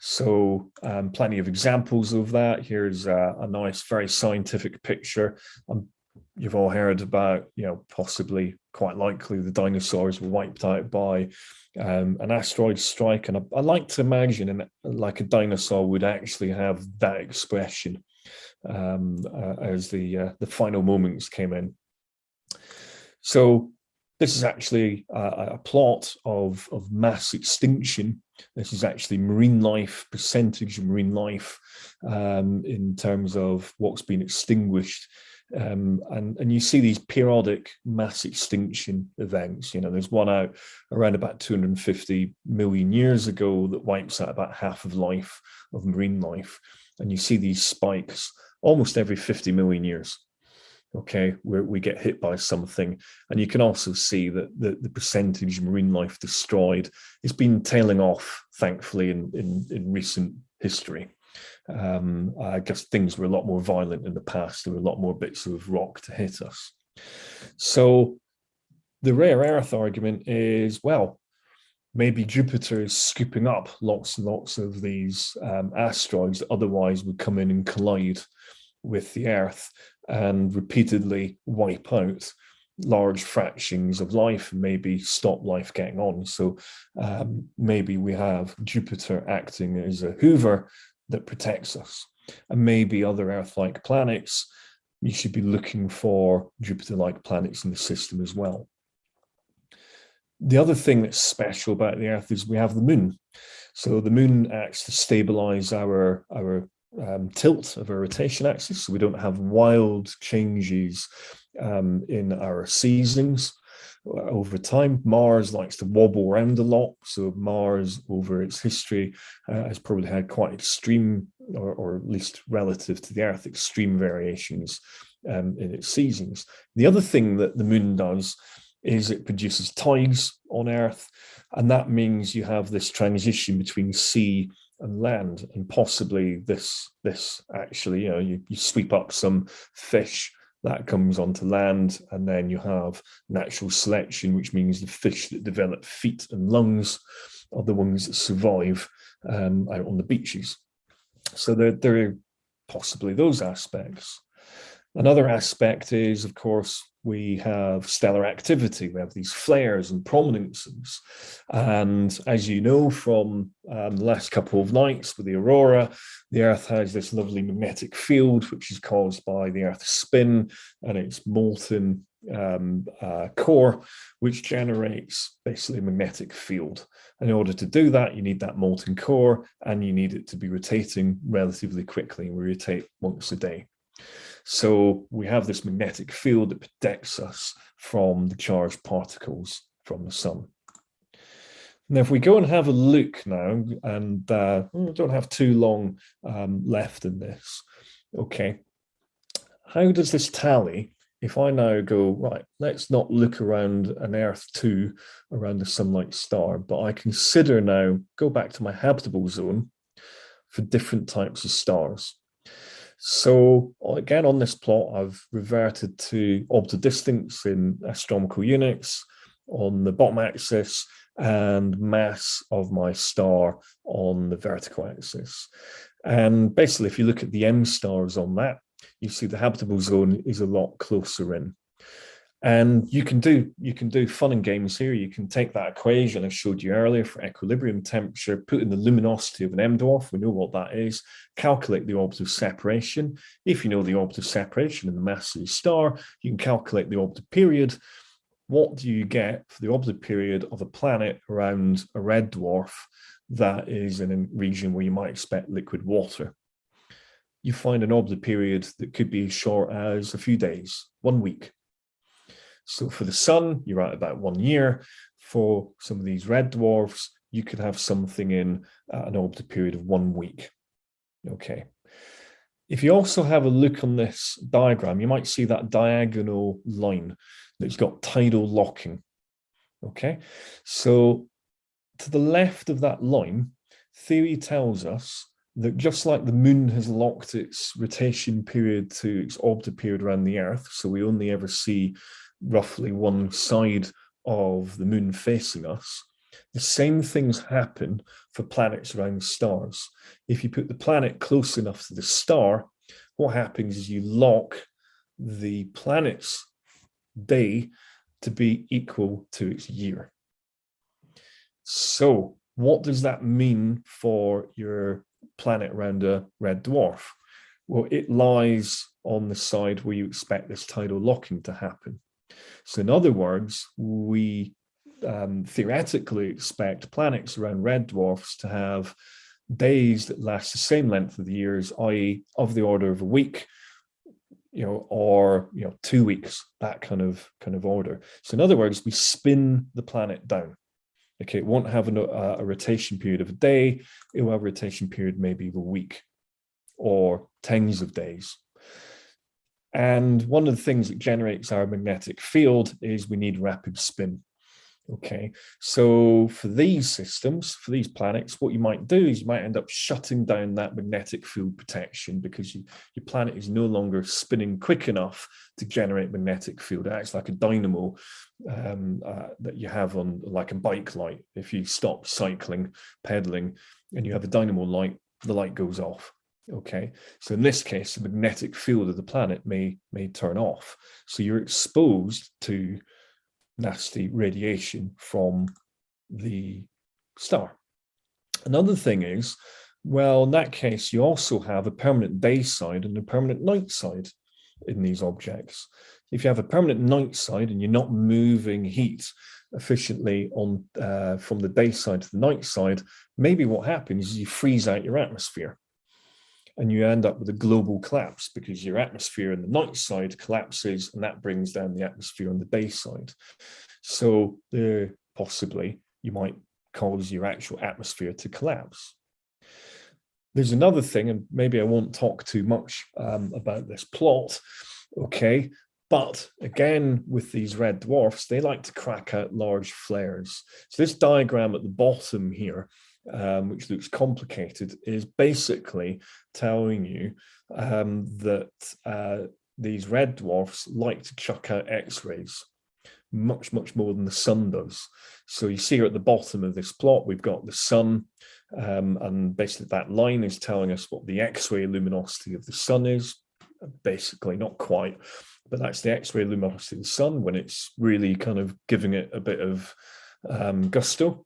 So plenty of examples of that. Here's a nice, very scientific picture. You've all heard about, possibly, quite likely, the dinosaurs were wiped out by an asteroid strike. And I like to imagine like a dinosaur would actually have that expression as the final moments came in. So this is actually a plot of mass extinction. This is actually marine life, percentage of marine life in terms of what's been extinguished And you see these periodic mass extinction events. You know, there's one out around about 250 million years ago that wipes out about half of life, of marine life. And you see these spikes almost every 50 million years, okay, where we get hit by something. And you can also see that the percentage of marine life destroyed has been tailing off, thankfully, in recent history. I guess things were a lot more violent in the past. There were a lot more bits of rock to hit us. So the rare earth argument is, well, maybe Jupiter is scooping up lots and lots of these asteroids that otherwise would come in and collide with the Earth and repeatedly wipe out large fractions of life and maybe stop life getting on. So maybe we have Jupiter acting as a hoover that protects us. And maybe other Earth-like planets, you should be looking for Jupiter-like planets in the system as well. The other thing that's special about the Earth is we have the moon. So the moon acts to stabilize our tilt of our rotation axis, so we don't have wild changes in our seasons over time. Mars likes to wobble around a lot, so Mars over its history has probably had quite extreme, or at least relative to the Earth, extreme variations in its seasons. The other thing that the moon does is it produces tides on Earth, and that means you have this transition between sea and land, and possibly this actually, you sweep up some fish that comes onto land, and then you have natural selection, which means the fish that develop feet and lungs are the ones that survive out on the beaches. So there are possibly those aspects. Another aspect is, of course, we have stellar activity. We have these flares and prominences. And as you know from the last couple of nights with the aurora, the Earth has this lovely magnetic field, which is caused by the Earth's spin and its molten core, which generates basically a magnetic field. And in order to do that, you need that molten core, and you need it to be rotating relatively quickly. We rotate once a day. So we have this magnetic field that protects us from the charged particles from the sun. Now, if we go and have a look now, and we don't have too long left in this, okay, how does this tally if I now go, right, let's not look around an Earth 2 around the sun-like star, but I consider now, go back to my habitable zone for different types of stars. So again, on this plot, I've reverted to observed distance in astronomical units on the bottom axis and mass of my star on the vertical axis. And basically, if you look at the M stars on that, you see the habitable zone is a lot closer in. And you can do fun and games here. You can take that equation I showed you earlier for equilibrium temperature, put in the luminosity of an M dwarf, we know what that is, calculate the orbital separation. If you know the orbital separation and the mass of the star, you can calculate the orbital period. What do you get for the orbital period of a planet around a red dwarf that is in a region where you might expect liquid water? You find an orbital period that could be as short as a few days, 1 week. So for the sun, you're at about 1 year. For some of these red dwarfs, you could have something in an orbital period of 1 week. Okay. If you also have a look on this diagram, you might see that diagonal line that's got tidal locking. Okay. So to the left of that line, theory tells us that just like the moon has locked its rotation period to its orbital period around the Earth, so we only ever see roughly one side of the moon facing us, the same things happen for planets around stars. If you put the planet close enough to the star, what happens is you lock the planet's day to be equal to its year. So what does that mean for your planet around a red dwarf? Well, it lies on the side where you expect this tidal locking to happen. So in other words, we theoretically expect planets around red dwarfs to have days that last the same length of the years, i.e. of the order of a week, or 2 weeks, that kind of order. So in other words, we spin the planet down. Okay, it won't have a rotation period of a day. It will have a rotation period maybe of a week or tens of days. And one of the things that generates our magnetic field is we need rapid spin. Okay, so for these systems, for these planets, what you might do is you might end up shutting down that magnetic field protection because your planet is no longer spinning quick enough to generate magnetic field. It acts like a dynamo that you have on like a bike light. If you stop cycling, pedaling, and you have a dynamo light, the light goes off. Okay, so in this case, the magnetic field of the planet may turn off. So you're exposed to nasty radiation from the star. Another thing is, well, in that case, you also have a permanent day side and a permanent night side in these objects. If you have a permanent night side and you're not moving heat efficiently on from the day side to the night side, maybe what happens is you freeze out your atmosphere and you end up with a global collapse because your atmosphere in the night side collapses and that brings down the atmosphere on the day side. So possibly you might cause your actual atmosphere to collapse. There's another thing, and maybe I won't talk too much about this plot, okay? But again, with these red dwarfs, they like to crack out large flares. So this diagram at the bottom here, which looks complicated, is basically telling you that these red dwarfs like to chuck out X-rays much more than the sun does. So you see here at the bottom of this plot, we've got the sun, and basically that line is telling us what the X-ray luminosity of the sun is. Basically, not quite, but that's the X-ray luminosity of the sun when it's really kind of giving it a bit of gusto.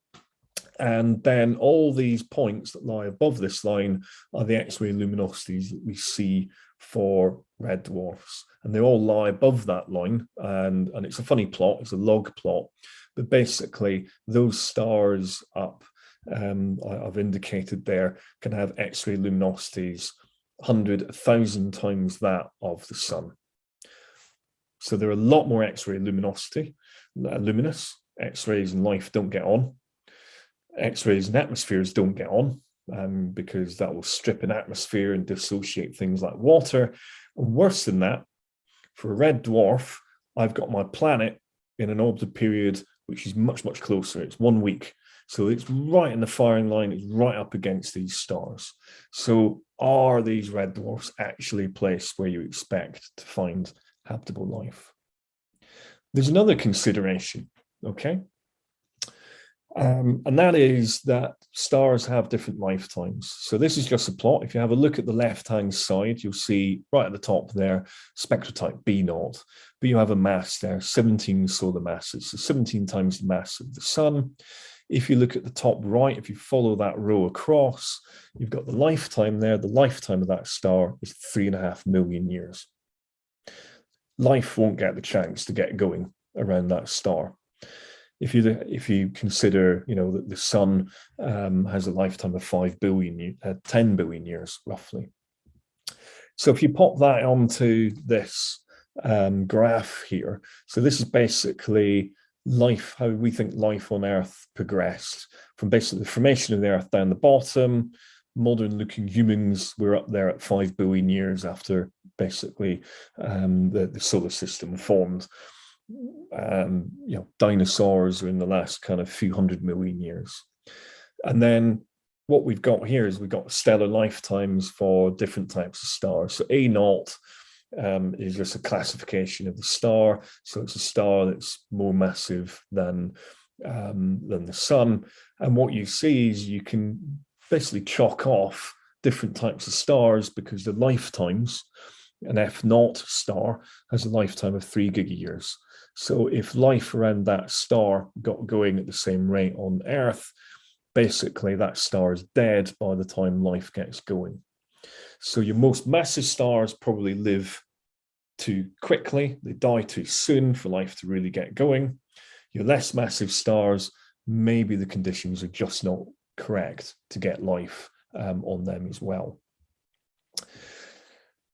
And then all these points that lie above this line are the X-ray luminosities that we see for red dwarfs. And they all lie above that line. And it's a funny plot, it's a log plot. But basically, those stars up, I've indicated there, can have X-ray luminosities 100, 1,000 times that of the sun. So they're a lot more X-ray luminous. X-rays and life don't get on. X-rays and atmospheres don't get on because that will strip an atmosphere and dissociate things like water. And worse than that, for a red dwarf, I've got my planet in an orbital period which is much closer. It's 1 week. So it's right in the firing line. It's right up against these stars. So are these red dwarfs actually a place where you expect to find habitable life? There's another consideration, okay? And that is that stars have different lifetimes. So this is just a plot. If you have a look at the left-hand side, you'll see right at the top there, spectrotype B0. But you have a mass there, 17 solar masses, so 17 times the mass of the sun. If you look at the top right, if you follow that row across, you've got the lifetime there. The lifetime of that star is 3.5 million years. Life won't get the chance to get going around that star. If you consider, that the sun has a lifetime of 10 billion years, roughly. So if you pop that onto this graph here, so this is basically life, how we think life on Earth progressed from basically the formation of the Earth down the bottom. Modern-looking humans were up there at 5 billion years after basically the solar system formed. Dinosaurs are in the last kind of few 100 million years. And then what we've got here is we've got stellar lifetimes for different types of stars. So A0 is just a classification of the star. So it's a star that's more massive than the sun. And what you see is you can basically chalk off different types of stars because the lifetimes, an F0 star has a lifetime of 3 gigayears. So if life around that star got going at the same rate on Earth, basically that star is dead by the time life gets going. So your most massive stars probably live too quickly. They die too soon for life to really get going. Your less massive stars, maybe the conditions are just not correct to get life on them as well.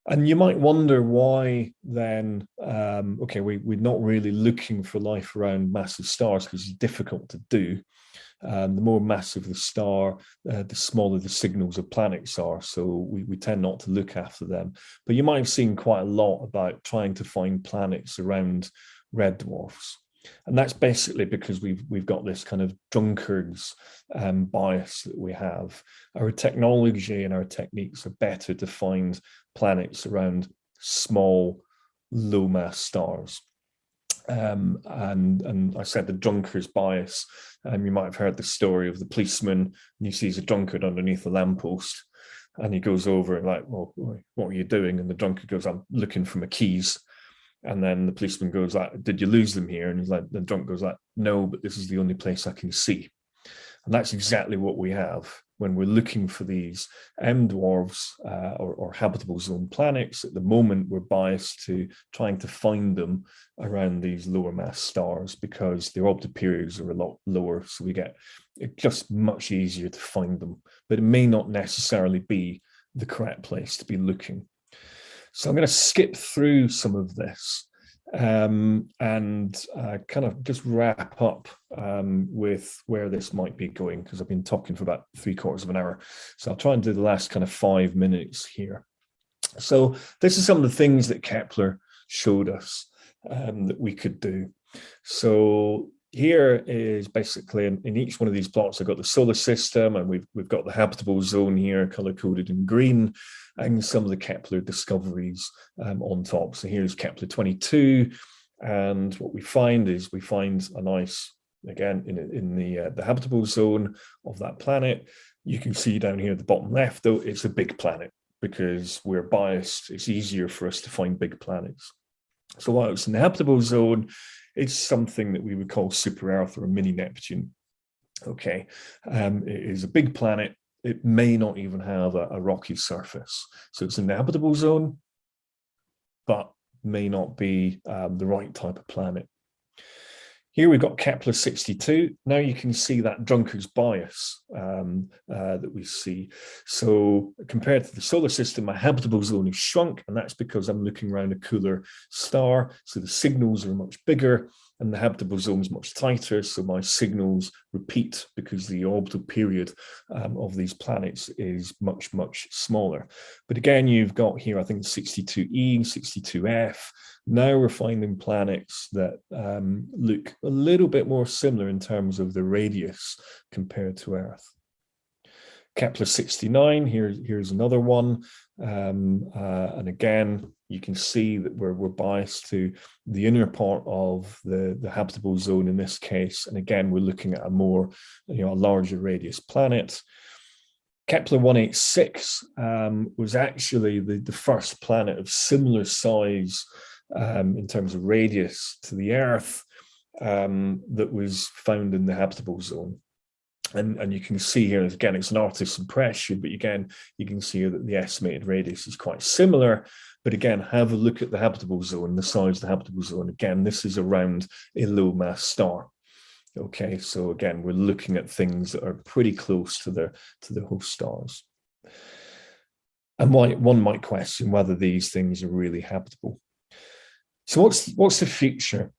And you might wonder why then, okay, we're not really looking for life around massive stars because it's difficult to do. The more massive the star, the smaller the signals of planets are. So we tend not to look after them. But you might have seen quite a lot about trying to find planets around red dwarfs. And that's basically because we've got this kind of drunkard's bias that we have. Our technology and our techniques are better to find planets around small, low mass stars. And I said the drunkard's bias. You might have heard the story of the policeman, and he sees a drunkard underneath a lamppost, and he goes over and like, well, what are you doing? And the drunkard goes, I'm looking for my keys. And then the policeman goes like, did you lose them here? And he's like, the drunk goes like, no, but this is the only place I can see. And that's exactly what we have when we're looking for these M dwarfs or habitable zone planets. At the moment, we're biased to trying to find them around these lower mass stars because their orbital periods are a lot lower. So we get it just much easier to find them, but it may not necessarily be the correct place to be looking. So I'm going to skip through some of this and kind of just wrap up with where this might be going, because I've been talking for about 3/4 of an hour. So I'll try and do the last kind of 5 minutes here. So this is some of the things that Kepler showed us that we could do. So here is basically in each one of these plots, I've got the solar system, and we've got the habitable zone here, color-coded in green, and some of the Kepler discoveries on top. So here's Kepler 22, and what we find is we find a nice, again, in the habitable zone of that planet. You can see down here at the bottom left, though, it's a big planet because we're biased. It's easier for us to find big planets. So while it's in the habitable zone, it's something that we would call super Earth or a mini Neptune. Okay, it is a big planet. It may not even have a rocky surface. So it's in the habitable zone, but may not be the right type of planet. Here we've got Kepler 62. Now you can see that drunkard's bias that we see. So compared to the solar system, my habitable zone is shrunk, and that's because I'm looking around a cooler star. So the signals are much bigger, and the habitable zone is much tighter. So my signals repeat because the orbital period of these planets is much, much smaller. But again, you've got here, I think 62E, 62F. Now we're finding planets that look a little bit more similar in terms of the radius compared to Earth. Kepler 69, here's another one. And again, you can see that we're biased to the inner part of the habitable zone in this case. And again, we're looking at a more, a larger radius planet. Kepler 186 was actually the first planet of similar size in terms of radius to the Earth that was found in the habitable zone. And you can see here, again, it's an artist's impression, but again, you can see that the estimated radius is quite similar. But again, have a look at the habitable zone, the size of the habitable zone. Again, this is around a low mass star. Okay, so again, we're looking at things that are pretty close to the host stars. And one might question whether these things are really habitable. So what's the future?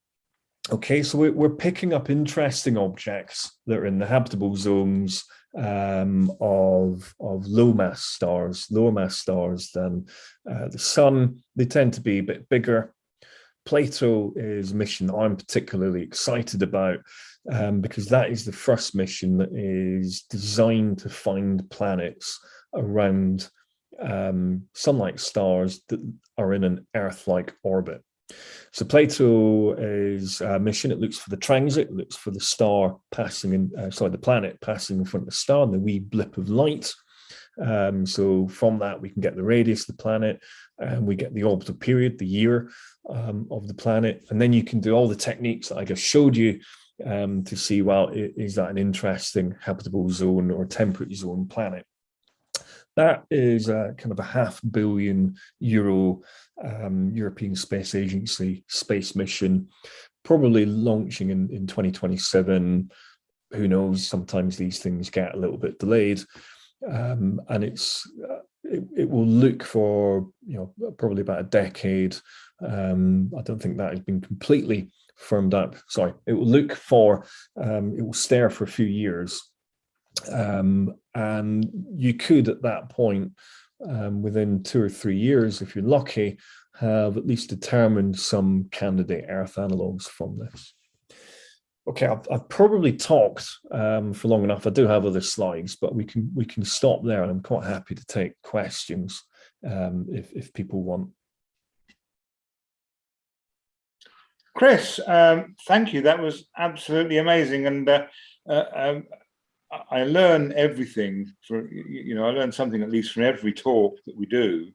Okay, so we're picking up interesting objects that are in the habitable zones of low mass stars, lower mass stars than the sun. They tend to be a bit bigger. Plato is a mission that I'm particularly excited about because that is the first mission that is designed to find planets around sun-like stars that are in an Earth-like orbit. So Plato is a mission. It looks for the transit, it looks for the star passing in, the planet passing in front of the star, and the wee blip of light. So from that, we can get the radius of the planet, and we get the orbital period, the year of the planet. And then you can do all the techniques that I just showed you to see, well, is that an interesting habitable zone or temperate zone planet? That is kind of a €500 million European Space Agency space mission, probably launching in 2027. Who knows? Sometimes these things get a little bit delayed. And it's it will look for, probably about a decade. I don't think that has been completely firmed up. Sorry, it will look for, it will stare for a few years. And you could at that point, within 2 or 3 years, if you're lucky, have at least determined some candidate Earth analogues from this. Okay, I've probably talked for long enough. I do have other slides, but we can stop there, and I'm quite happy to take questions if people want. Chris, thank you. That was absolutely amazing, and I learn everything from, I learn something at least from every talk that we do,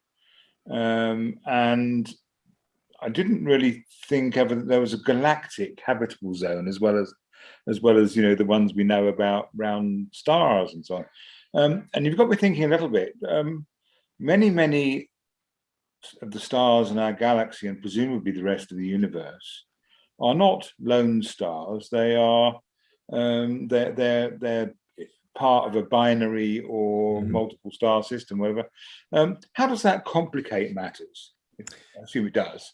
and I didn't really think ever that there was a galactic habitable zone as well as the ones we know about round stars and so on. And you've got me thinking a little bit. Many of the stars in our galaxy, and presumably the rest of the universe, are not lone stars. They are they're part of a binary or multiple star system, whatever. How does that complicate matters? I assume it does.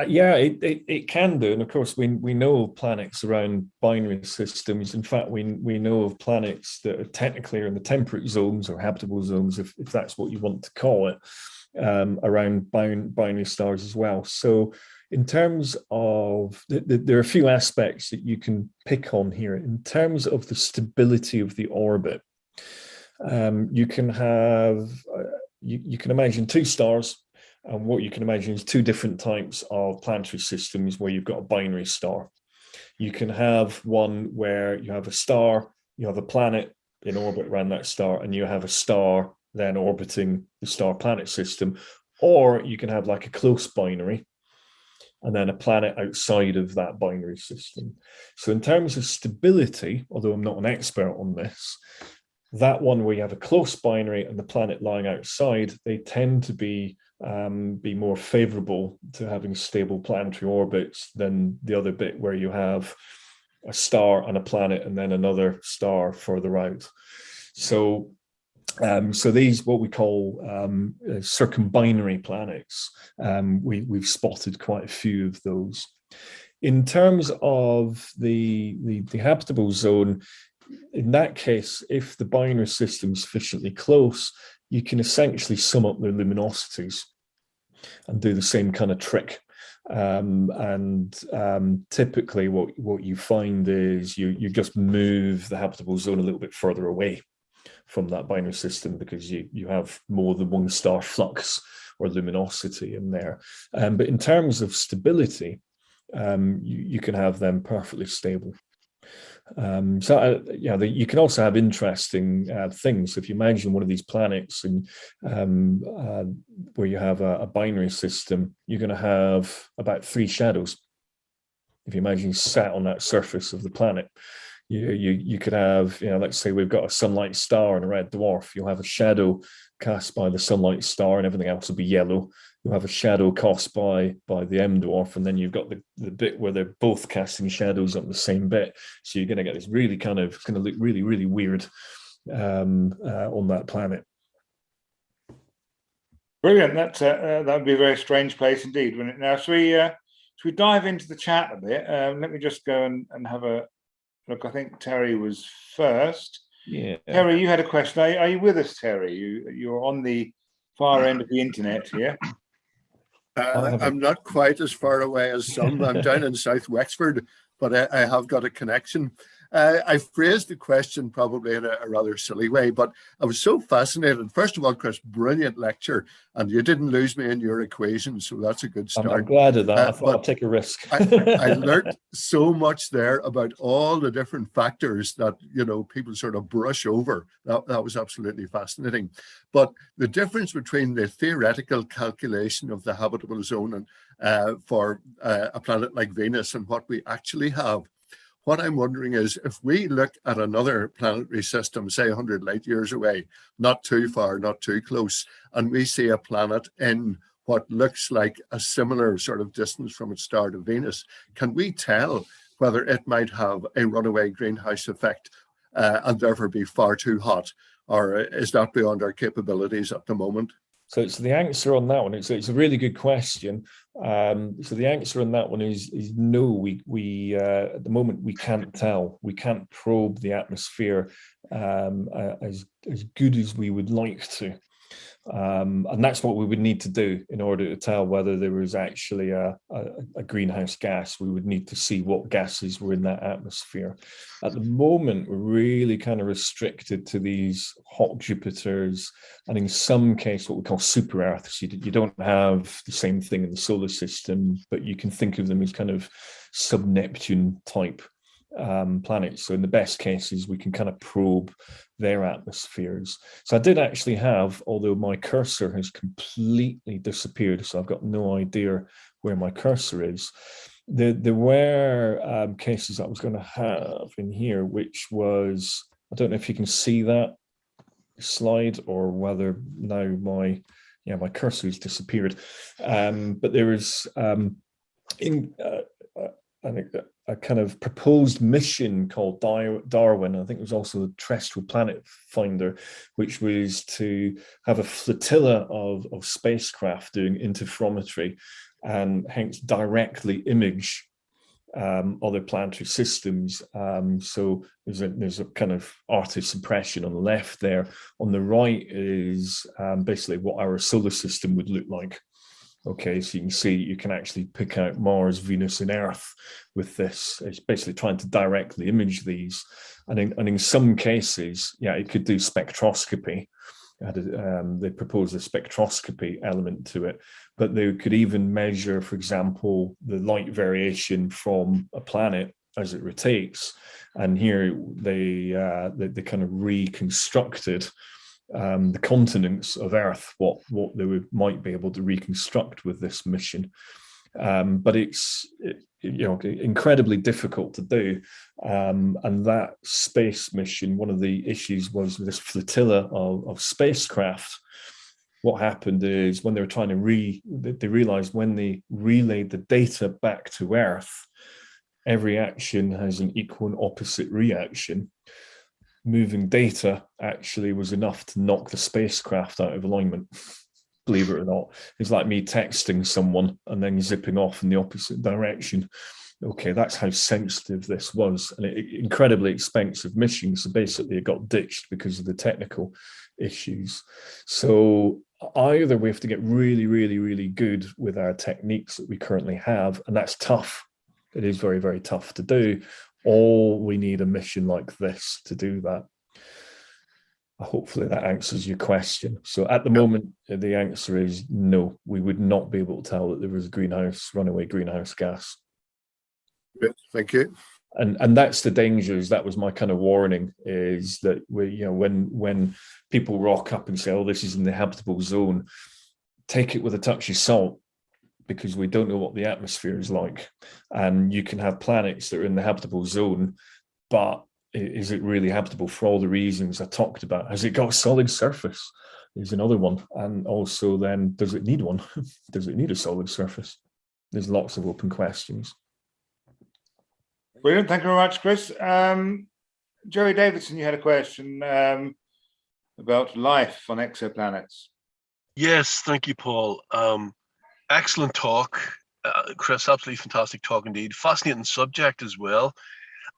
Yeah, it can do, and of course we know of planets around binary systems. In fact, we know of planets that are technically in the temperate zones or habitable zones, if that's what you want to call it, around binary stars as well. So in terms of, there are a few aspects that you can pick on here. In terms of the stability of the orbit, you can have, you can imagine 2 stars, and what you can imagine is 2 different types of planetary systems where you've got a binary star. You can have one where you have a star, you have a planet in orbit around that star, and you have a star then orbiting the star-planet system. Or you can have like a close binary, and then a planet outside of that binary system. So in terms of stability, although I'm not an expert on this, that one where you have a close binary and the planet lying outside, they tend to be more favorable to having stable planetary orbits than the other bit where you have a star and a planet and then another star further out. So these, what we call circumbinary planets, we've spotted quite a few of those. In terms of the habitable zone, in that case, if the binary system is sufficiently close, you can essentially sum up their luminosities and do the same kind of trick. Typically what you find is you just move the habitable zone a little bit further away from that binary system because you have more than one star flux or luminosity in there. But in terms of stability, you can have them perfectly stable. You can also have interesting things. If you imagine one of these planets and where you have a binary system, you're going to have about 3 shadows. If you imagine sat on that surface of the planet, you could have, let's say we've got a sunlight star and a red dwarf. You'll have a shadow cast by the sunlight star and everything else will be yellow. You'll have a shadow cast by the M dwarf, and then you've got the bit where they're both casting shadows on the same bit. So you're going to get this really it's going to look really, really weird on that planet. Brilliant. That would be a very strange place indeed, wouldn't it? Now, should we dive into the chat a bit? Let me just go and have a look. I think Terry was first. Yeah. Terry, you had a question. Are you with us, Terry? You're on the far end of the internet here. I'm not quite as far away as some. I'm down in South Wexford, but I have got a connection. I phrased the question probably in a rather silly way, but I was so fascinated. First of all, Chris, brilliant lecture, and you didn't lose me in your equation, so that's a good start. I'm glad of that. I thought I'd take a risk. I learned so much there about all the different factors that people sort of brush over. That was absolutely fascinating. But the difference between the theoretical calculation of the habitable zone and for a planet like Venus and what we actually have. What I'm wondering is, if we look at another planetary system, say 100 light years away, not too far, not too close, and we see a planet in what looks like a similar sort of distance from its star to Venus, can we tell whether it might have a runaway greenhouse effect and therefore be far too hot? or is that beyond our capabilities at the moment? So the answer on that one, it's a really good question. So the answer on that one is no. We at the moment we can't tell. We can't probe the atmosphere as good as we would like to. And that's what we would need to do in order to tell whether there was actually a greenhouse gas. We would need to see what gases were in that atmosphere. At the moment, we're really kind of restricted to these hot Jupiters, and in some case, what we call super Earths. You don't have the same thing in the solar system, but you can think of them as kind of sub-Neptune type planets. So in the best cases, we can kind of probe their atmospheres. So I did actually have, although my cursor has completely disappeared, so I've got no idea where my cursor is. There were cases I was going to have in here, which was, I don't know if you can see that slide or whether now my cursor has disappeared. But there was I think a kind of proposed mission called Darwin. I think it was also a terrestrial planet finder, which was to have a flotilla of spacecraft doing interferometry and hence directly image other planetary systems. So there's a kind of artist impression on the left there. On the right is basically what our solar system would look like. Okay, so you can see you can actually pick out Mars, Venus, and Earth with this. It's basically trying to directly image these. And in some cases, yeah, it could do spectroscopy. They proposed a spectroscopy element to it, but they could even measure, for example, the light variation from a planet as it rotates. And here they kind of reconstructed the continents of Earth, what they might be able to reconstruct with this mission. But it's incredibly difficult to do. And that space mission, one of the issues was with this flotilla of spacecraft. What happened is when they were trying to they realized when they relayed the data back to Earth, every action has an equal and opposite reaction. Moving data actually was enough to knock the spacecraft out of alignment. Believe it or not, it's like me texting someone and then zipping off in the opposite direction. Okay, that's how sensitive this was, and incredibly expensive mission. So basically, it got ditched because of the technical issues. So either we have to get really, really, really good with our techniques that we currently have, and that's tough. It is very, very tough to do. Or we need a mission like this to do that. Hopefully that answers your question. So at the moment, the answer is no. We would not be able to tell that there was runaway greenhouse gas. Good, thank you. And that's the dangers. That was my kind of warning, is that when people rock up and say, "Oh, this is in the habitable zone," take it with a touch of salt, because we don't know what the atmosphere is like. And you can have planets that are in the habitable zone, but is it really habitable for all the reasons I talked about? Has it got a solid surface? Is another one. And also then, does it need one? Does it need a solid surface? There's lots of open questions. Brilliant, thank you very much, Chris. Joey Davidson, you had a question about life on exoplanets. Yes, thank you, Paul. Excellent talk, Chris. Absolutely fantastic talk indeed. Fascinating subject as well.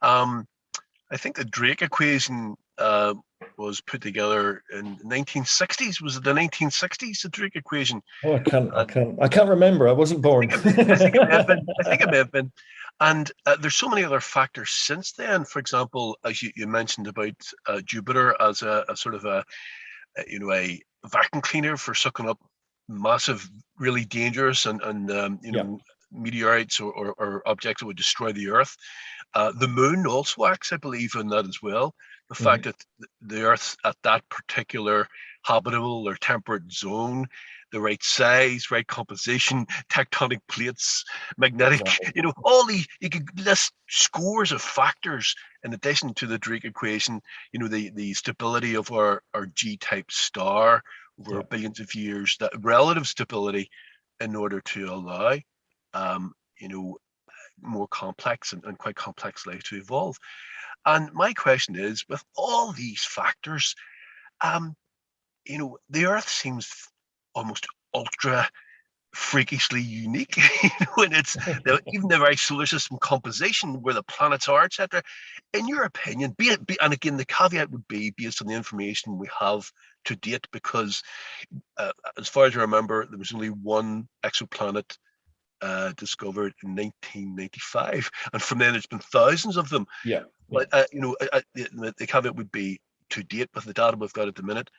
I think the Drake equation was put together in the 1960s. Was it the 1960s? The Drake equation? Oh, I can't remember. I wasn't born. I think it may have been. And there's so many other factors since then. For example, as you mentioned about Jupiter as a sort of a vacuum cleaner for sucking up massive, really dangerous and meteorites or objects that would destroy the Earth. The moon also acts, I believe, in that as well. The fact that the Earth at that particular habitable or temperate zone, the right size, right composition, tectonic plates, magnetic, you could list scores of factors in addition to the Drake equation, the stability of our G-type star over billions of years, that relative stability in order to allow, more complex and quite complex life to evolve. And my question is, with all these factors, you know, the Earth seems almost ultra freakishly unique, you know, and it's even the very solar system composition, where the planets are, etc. In your opinion, and again, the caveat would be based on the information we have to date, because as far as I remember, there was only one exoplanet discovered in 1995, and from then it's been thousands of them. Yeah. But you know, the caveat would be to date with the data we've got at the minute.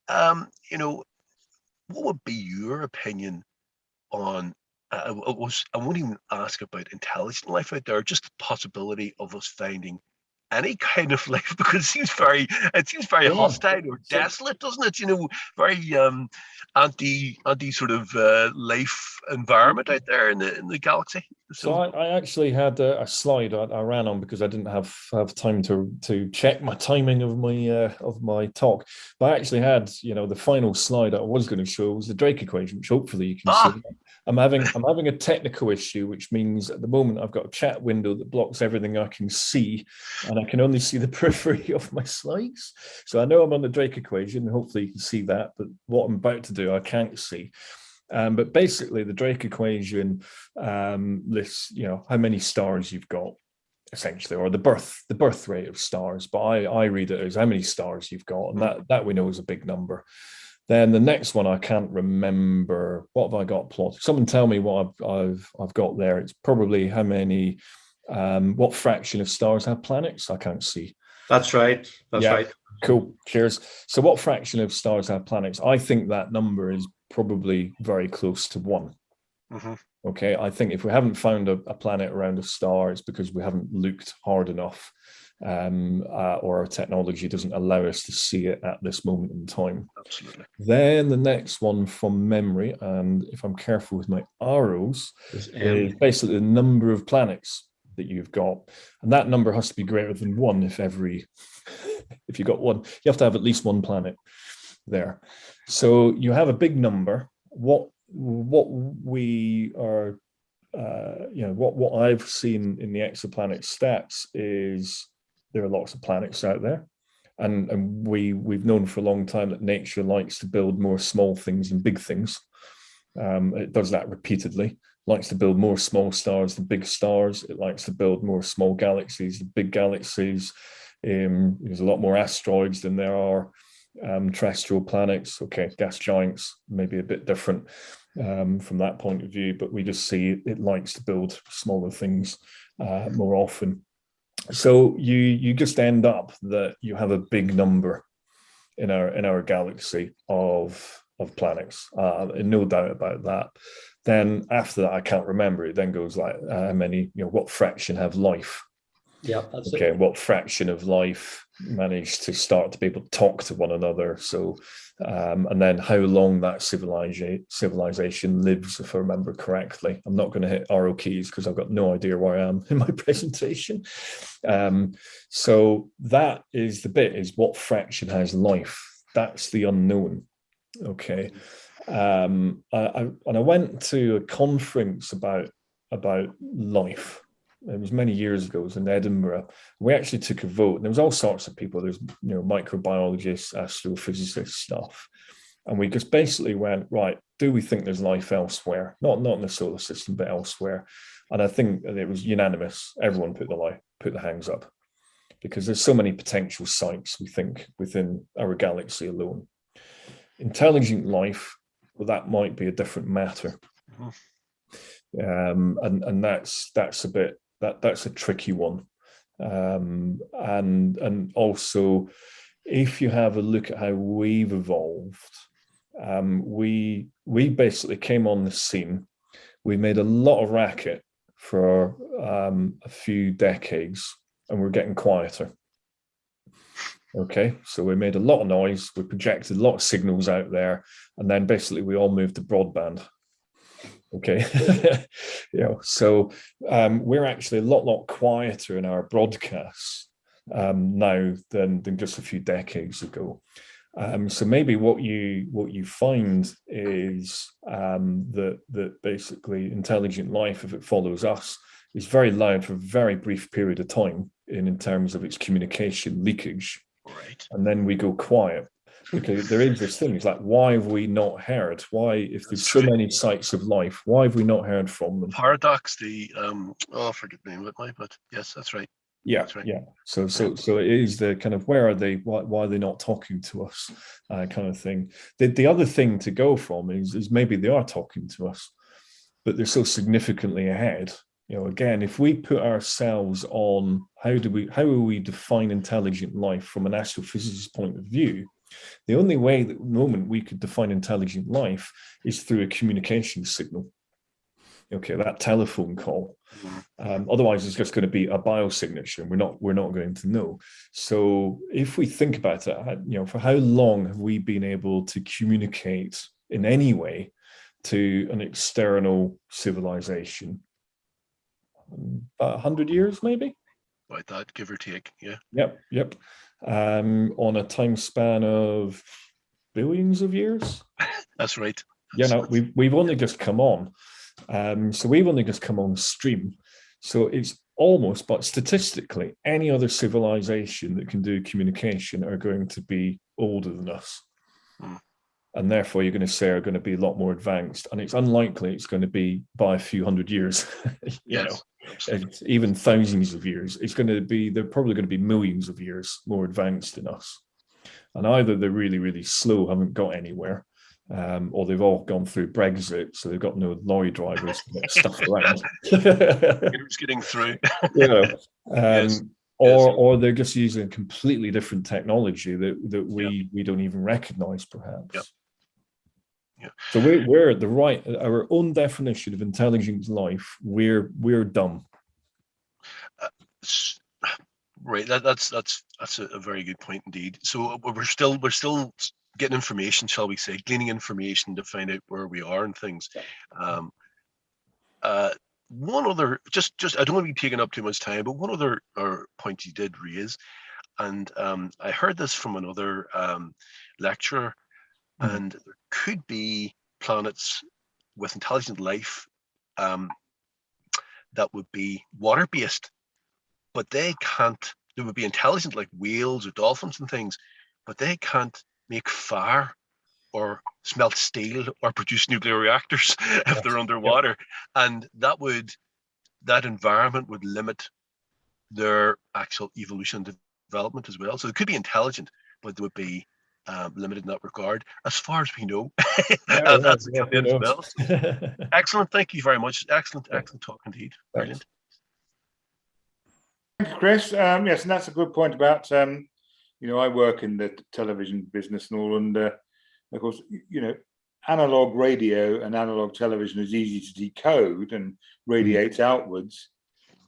You know, what would be your opinion on? I won't even ask about intelligent life out there, just the possibility of us finding any kind of life, because it seems very hostile or desolate, doesn't it? You know, very anti sort of life environment out there in the galaxy. So I actually had a slide I ran on, because I didn't have time to check my timing of my talk. But I actually had, you know, the final slide I was going to show was the Drake equation, which hopefully you can see. I'm having a technical issue, which means at the moment I've got a chat window that blocks everything I can see, and I can only see the periphery of my slides. So I know I'm on the Drake equation, and hopefully you can see that, but what I'm about to do I can't see. But basically the Drake equation lists, you know, how many stars you've got, essentially, or the birth rate of stars. But I read it as how many stars you've got, and that we know is a big number. Then the next one I can't remember. What have I got plotted? Someone tell me what I've got there. It's probably how many, what fraction of stars have planets? I can't see. That's right. That's right. Cool. Cheers. So what fraction of stars have planets? I think that number is probably very close to 1. Mm-hmm. Okay. I think if we haven't found a planet around a star, it's because we haven't looked hard enough, or our technology doesn't allow us to see it at this moment in time. Absolutely. Then the next one from memory, and if I'm careful with my arrows, is basically the number of planets that you've got, and that number has to be greater than 1 if you got 1, you have to have at least 1 planet there. So you have a big number. What we are, you know, what I've seen in the exoplanet stats is there are lots of planets out there, and we've known for a long time that nature likes to build more small things than big things. It does that repeatedly. Likes to build more small stars than big stars. It likes to build more small galaxies than big galaxies. There's a lot more asteroids than there are terrestrial planets. Okay, gas giants maybe a bit different from that point of view, but we just see it likes to build smaller things more often. So you just end up that you have a big number in our galaxy of planets, and no doubt about that. Then after that, I can't remember. It then goes like how many, you know, what fraction have life? Yeah, that's okay. it. What fraction of life managed to start to be able to talk to one another? So, and then how long that civilization lives, if I remember correctly. I'm not going to hit arrow keys because I've got no idea where I am in my presentation. So that is the bit: is what fraction has life? That's the unknown. Okay. I went to a conference about life. It was many years ago. It was in Edinburgh. We actually took a vote, and there was all sorts of people. There's, you know, microbiologists, astrophysicists, stuff, and we just basically went, right, do we think there's life elsewhere? Not in the solar system, but elsewhere. And I think it was unanimous. Everyone put the hands up, because there's so many potential sites, we think, within our galaxy alone. Intelligent life, well, that might be a different matter. And that's a bit, that's a tricky one. And also, if you have a look at how we've evolved, we basically came on the scene. We made a lot of racket for a few decades, and we're getting quieter. Okay, so we made a lot of noise, we projected a lot of signals out there, and then basically we all moved to broadband. Okay, you know, so we're actually a lot quieter in our broadcasts now than just a few decades ago. So maybe what you find is that basically intelligent life, if it follows us, is very loud for a very brief period of time in terms of its communication leakage. Right. And then we go quiet. Because there is this thing, it's like, why have we not heard? Why, if there's so many sites of life, why have we not heard from them? Paradox, I forget the name of it, but yes, that's right. Yeah, That's right. yeah. So it is the kind of, where are they? Why are they not talking to us? Kind of thing. The other thing to go from is maybe they are talking to us, but they're so significantly ahead. You know, again, if we put ourselves on how do we define intelligent life from an astrophysicist point of view, the only way that at the moment we could define intelligent life is through a communication signal. Okay, that telephone call. Otherwise, it's just going to be a biosignature, and we're not going to know. So, if we think about it, you know, for how long have we been able to communicate in any way to an external civilization? About 100 years, maybe. Like that, give or take. Yeah. Yep. On a time span of billions of years. That's right. Yeah, no, we've only just come on. So we've only just come on stream. So it's almost, but statistically, any other civilization that can do communication are going to be older than us. And therefore, you're going to say are going to be a lot more advanced. And it's unlikely it's going to be by a few hundred years, you know, even thousands of years. They're probably going to be millions of years more advanced than us. And either they're really, really slow, haven't got anywhere, or they've all gone through Brexit, so they've got no lorry drivers to get stuff around. It's getting through. You know, or they're just using completely different technology that we don't even recognize, perhaps. Yeah. So we're at the right, our own definition of intelligent life. We're dumb. Right. That's a very good point indeed. So we're still getting information, shall we say, gleaning information to find out where we are and things. One other, just I don't want to be taking up too much time, but one other point you did raise, and I heard this from another lecturer, and there could be planets with intelligent life that would be water-based, but they would be intelligent like whales or dolphins and things, but they can't make fire or smelt steel or produce nuclear reactors if they're underwater. And that environment would limit their actual evolution and development as well. So it could be intelligent, but they would be limited in that regard, as far as we know. That's as well. Excellent. Thank you very much. Excellent talk indeed. Brilliant. Thank you, Chris. Yes, and that's a good point about, you know, I work in the television business and all, and of course, you know, analog radio and analog television is easy to decode and radiates outwards.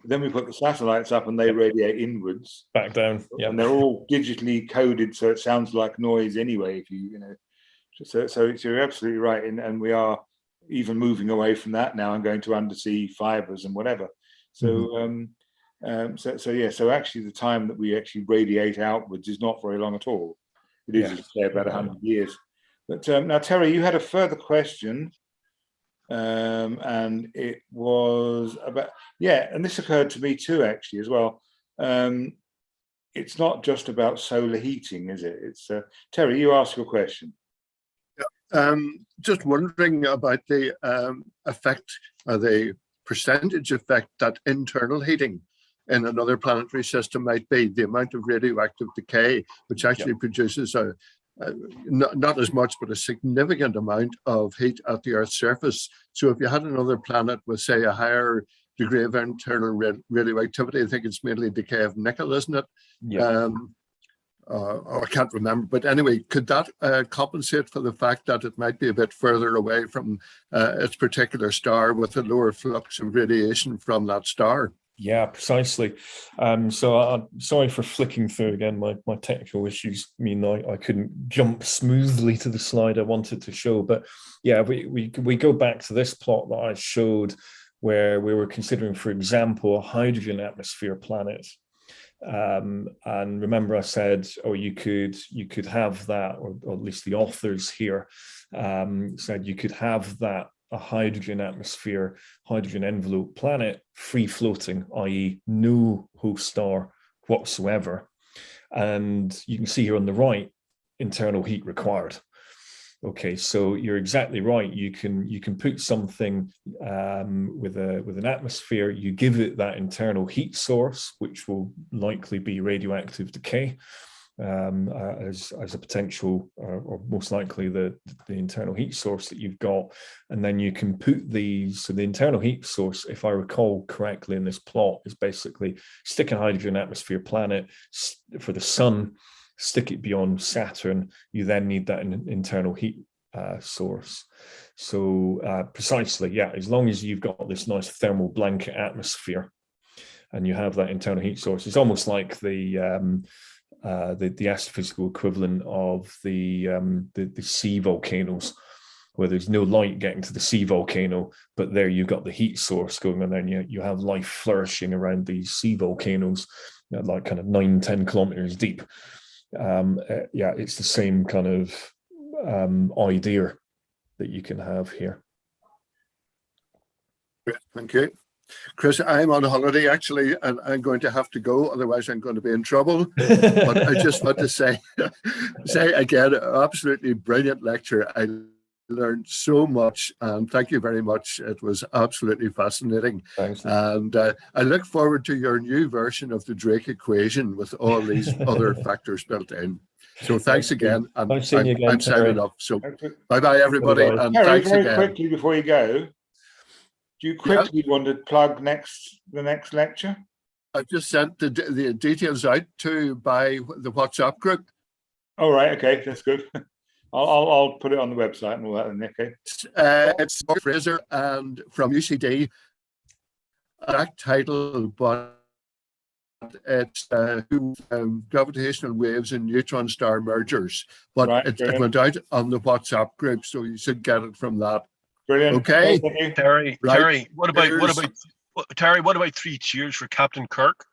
Then we put the satellites up and they radiate inwards. Back down. Yeah. And they're all digitally coded, so it sounds like noise anyway, if you know. So you're absolutely right. And we are even moving away from that now and going to undersea fibers and whatever. So so actually the time that we actually radiate outwards is not very long at all. It is, as you say, about 100 years. But now, Terry, you had a further question, and it was about, and this occurred to me too, actually, as well. It's not just about solar heating, is it? It's Terry, you ask your question. Just wondering about the effect, the percentage effect that internal heating in another planetary system might be, the amount of radioactive decay, which actually produces not as much, but a significant amount of heat at the Earth's surface. So if you had another planet with, say, a higher degree of internal radioactivity, I think it's mainly decay of nickel, isn't it? Yeah. I can't remember, but anyway, could that compensate for the fact that it might be a bit further away from its particular star with a lower flux of radiation from that star? Yeah, precisely. So I'm sorry for flicking through again. My technical issues mean I couldn't jump smoothly to the slide I wanted to show. But yeah, we go back to this plot that I showed where we were considering, for example, a hydrogen atmosphere planet. And remember I said, you could have that, or at least the authors here said you could have that, a hydrogen atmosphere, hydrogen envelope planet, free floating, i.e. no host star whatsoever. And you can see here on the right, internal heat required. Okay, so you're exactly right. You can put something with an atmosphere. You give it that internal heat source, which will likely be radioactive decay as a potential, or most likely the internal heat source that you've got. And then you can put these. So the internal heat source, if I recall correctly in this plot, is basically stick a hydrogen atmosphere planet for the sun. Stick it beyond Saturn, you then need that internal heat source. So precisely, yeah, as long as you've got this nice thermal blanket atmosphere and you have that internal heat source, it's almost like the astrophysical equivalent of the sea volcanoes, where there's no light getting to the sea volcano, but there you've got the heat source going on, and you have life flourishing around these sea volcanoes, like kind of 9-10 kilometers deep. Yeah, it's the same kind of idea that you can have here. Thank you. Chris, I'm on holiday actually, and I'm going to have to go, otherwise I'm going to be in trouble. But I just want to say again, absolutely brilliant lecture. I learned so much, and thank you very much. It was absolutely fascinating. Thanks. And I look forward to your new version of the Drake equation with all these other factors built in. So thanks again, and nice seeing you again, I'm signing off. So bye everybody, Bye-bye. and Terry, thanks very again. quickly before you go, do you quickly want to plug the next lecture? I've just sent the details out by the WhatsApp group. All right, okay, that's good. I'll put it on the website and all that. Okay. It's Fraser and from UCD. Exact title, but it's gravitational waves and neutron star mergers. But right, it went out on the WhatsApp group, so you should get it from that. Brilliant. Okay. Terry, Right. Terry, what about 3 cheers for Captain Kirk?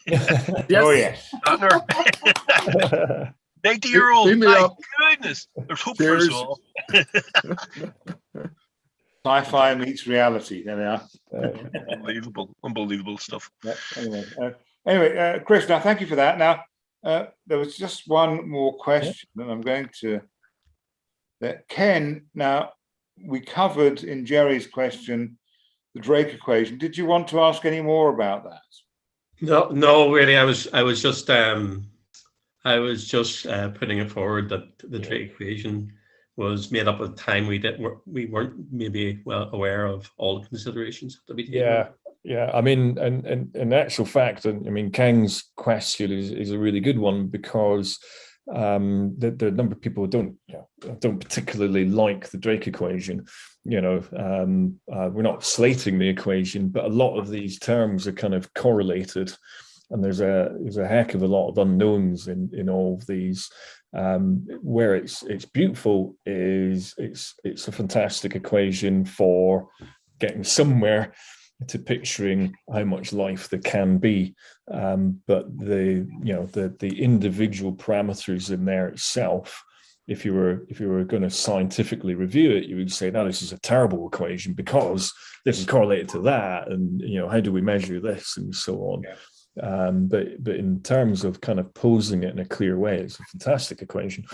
Yes. Oh yes. 90-year-old. Beam me My up. goodness, there's hope for us Cheers. all. Sci-fi meets reality. There we are. Unbelievable stuff. Yeah, anyway, Chris, now thank you for that. Now, there was just one more question, and I'm going to. Ken, now we covered in Jerry's question the Drake equation. Did you want to ask any more about that? No, really. I was just putting it forward that the Drake equation was made up at a time we weren't maybe well aware of all the considerations that we Yeah. I mean, and in actual fact, and I mean, Kang's question is a really good one, because the number of people don't particularly like the Drake equation. We're not slating the equation, but a lot of these terms are kind of correlated, and there's a heck of a lot of unknowns in all of these. Where it's beautiful is it's a fantastic equation for getting somewhere to picturing how much life there can be, but the individual parameters in there itself, if you were going to scientifically review it, you would say, no, this is a terrible equation because this is correlated to that, and how do we measure this, and so on. Yeah. But in terms of kind of posing it in a clear way, it's a fantastic equation.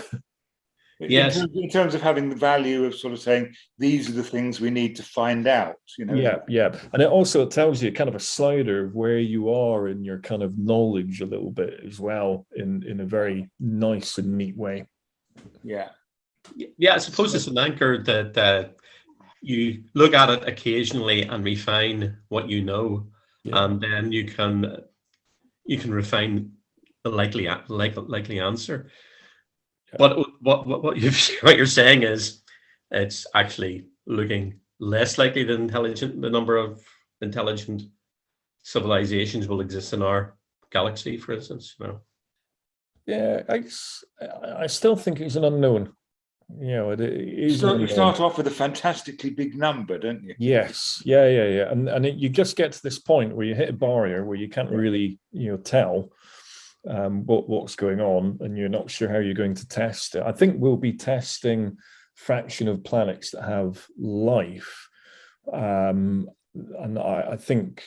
Yes. In terms of having the value of sort of saying, these are the things we need to find out, Yeah. And it also tells you kind of a slider of where you are in your kind of knowledge a little bit as well, in a very nice and neat way. Yeah. Yeah, I suppose it's an anchor that you look at it occasionally and refine what you know, and then you can refine the likely answer. But what you're saying is it's actually looking less likely that the number of intelligent civilizations will exist in our galaxy, for instance. Yeah, I still think it's an unknown. It is. You start off with a fantastically big number, don't you? Yes. Yeah. And you just get to this point where you hit a barrier where you can't really tell what's going on, and you're not sure how you're going to test it. I think we'll be testing fraction of planets that have life, and I think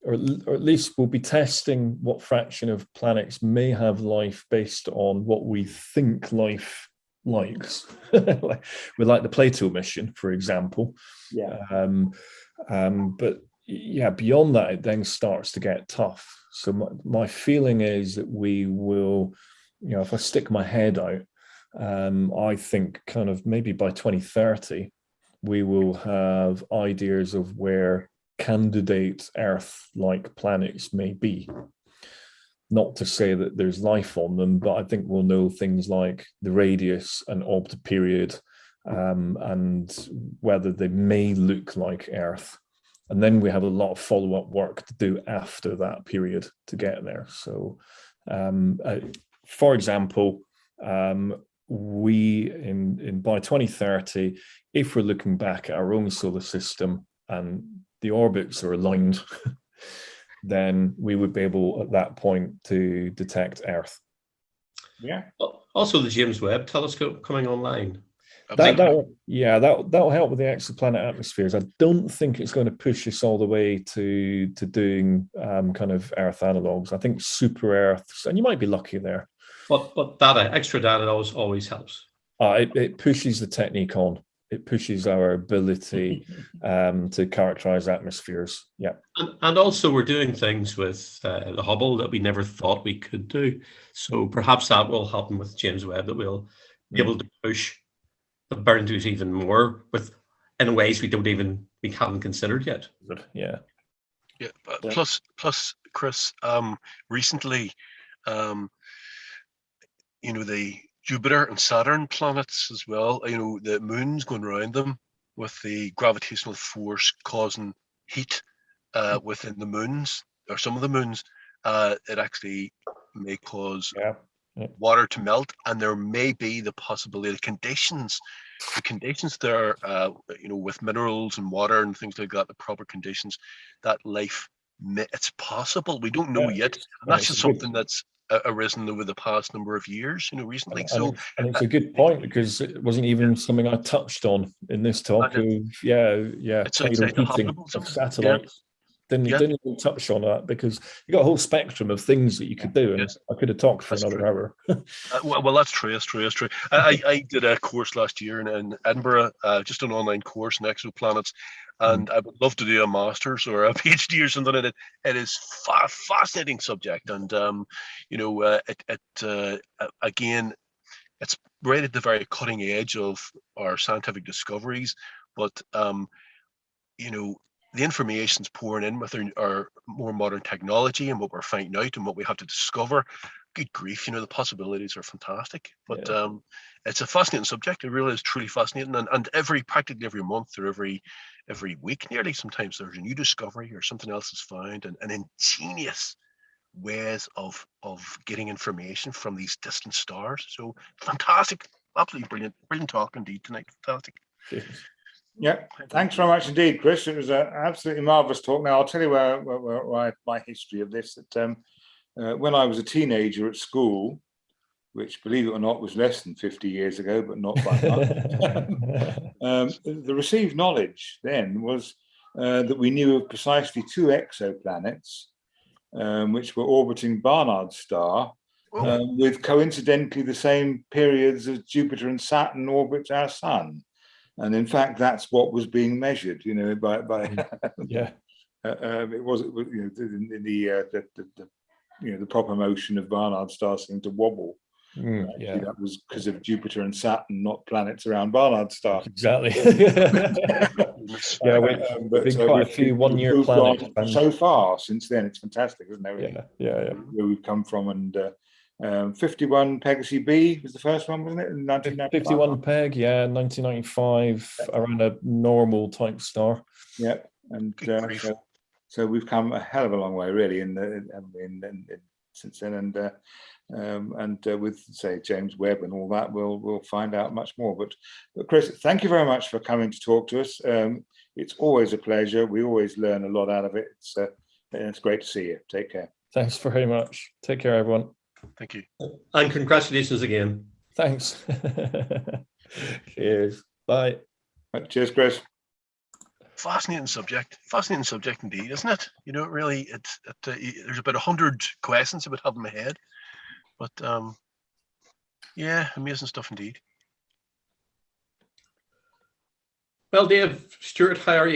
or at least we'll be testing what fraction of planets may have life based on what we think life likes. We like the Plato mission, for example. Yeah. But yeah, beyond that, it then starts to get tough. So my feeling is that we will, if I stick my head out, I think kind of maybe by 2030, we will have ideas of where candidate Earth-like planets may be. Not to say that there's life on them, but I think we'll know things like the radius and obta period, and whether they may look like Earth. And then we have a lot of follow-up work to do after that period to get there. So, for example, we by 2030, if we're looking back at our own solar system and the orbits are aligned, then we would be able at that point to detect Earth. Yeah. Also, the James Webb Telescope coming online. That'll help with the exoplanet atmospheres. I don't think it's going to push us all the way to doing kind of Earth analogs. I think super Earths, and you might be lucky there. But data, extra data always helps. It pushes the technique on. It pushes our ability to characterize atmospheres. Yeah. And also we're doing things with the Hubble that we never thought we could do. So perhaps that will happen with James Webb, that we'll be able to push the boundaries even more in ways we haven't considered yet. Yeah. Yeah. Plus, Chris, recently, the Jupiter and Saturn planets as well, the moon's going around them with the gravitational force causing heat within the moons, or some of the moons. It actually may cause water to melt, and there may be the possibility, the conditions there, with minerals and water and things like that, the proper conditions, that life, it's possible. We don't know yet. And that's just something that's arisen over the past number of years, recently. And it's a good point, because it wasn't even something I touched on in this talk. It's tidal heating of satellites. Didn't even touch on that, because you got a whole spectrum of things that you could do, and I could have talked for another hour. Well, that's true. I did a course last year in Edinburgh, just an online course in exoplanets, and I would love to do a master's or a PhD or something in it. It is a fascinating subject, and again, it's right at the very cutting edge of our scientific discoveries, but the information's pouring in with our more modern technology and what we're finding out and what we have to discover. Good grief, the possibilities are fantastic. But it's a fascinating subject. It really is truly fascinating. And practically every month or every week, nearly, sometimes there's a new discovery or something else is found, and ingenious ways of getting information from these distant stars. So fantastic, absolutely brilliant talk indeed tonight. Fantastic. Yeah, thanks very much indeed, Chris. It was an absolutely marvellous talk. Now, I'll tell you where my history of this. That when I was a teenager at school, which, believe it or not, was less than 50 years ago, but not by much, the received knowledge then was that we knew of precisely 2 exoplanets, which were orbiting Barnard's star, with coincidentally the same periods as Jupiter and Saturn orbit our sun. And in fact, that's what was being measured, by it was the proper motion of Barnard's star seemed to wobble. That was because of Jupiter and Saturn, not planets around Barnard's star. Exactly. We've quite a few one-year planets. So far since then, it's fantastic, isn't it? Where we've come from, and 51 Pegasi B was the first one, wasn't it? In 1995. 51 Peg, 1995, around a normal type star. Yeah, and so we've come a hell of a long way, really, since then, and with, say, James Webb and all that, we'll find out much more. But Chris, thank you very much for coming to talk to us. It's always a pleasure. We always learn a lot out of it. It's great to see you. Take care. Thanks very much. Take care, everyone. Thank you. And congratulations again. Thanks. Cheers. Bye. Cheers, Chris. Fascinating subject indeed, isn't it? You know, really, there's about 100 questions I would have in my head, but yeah, amazing stuff indeed. Well, Dave, Stuart, how are you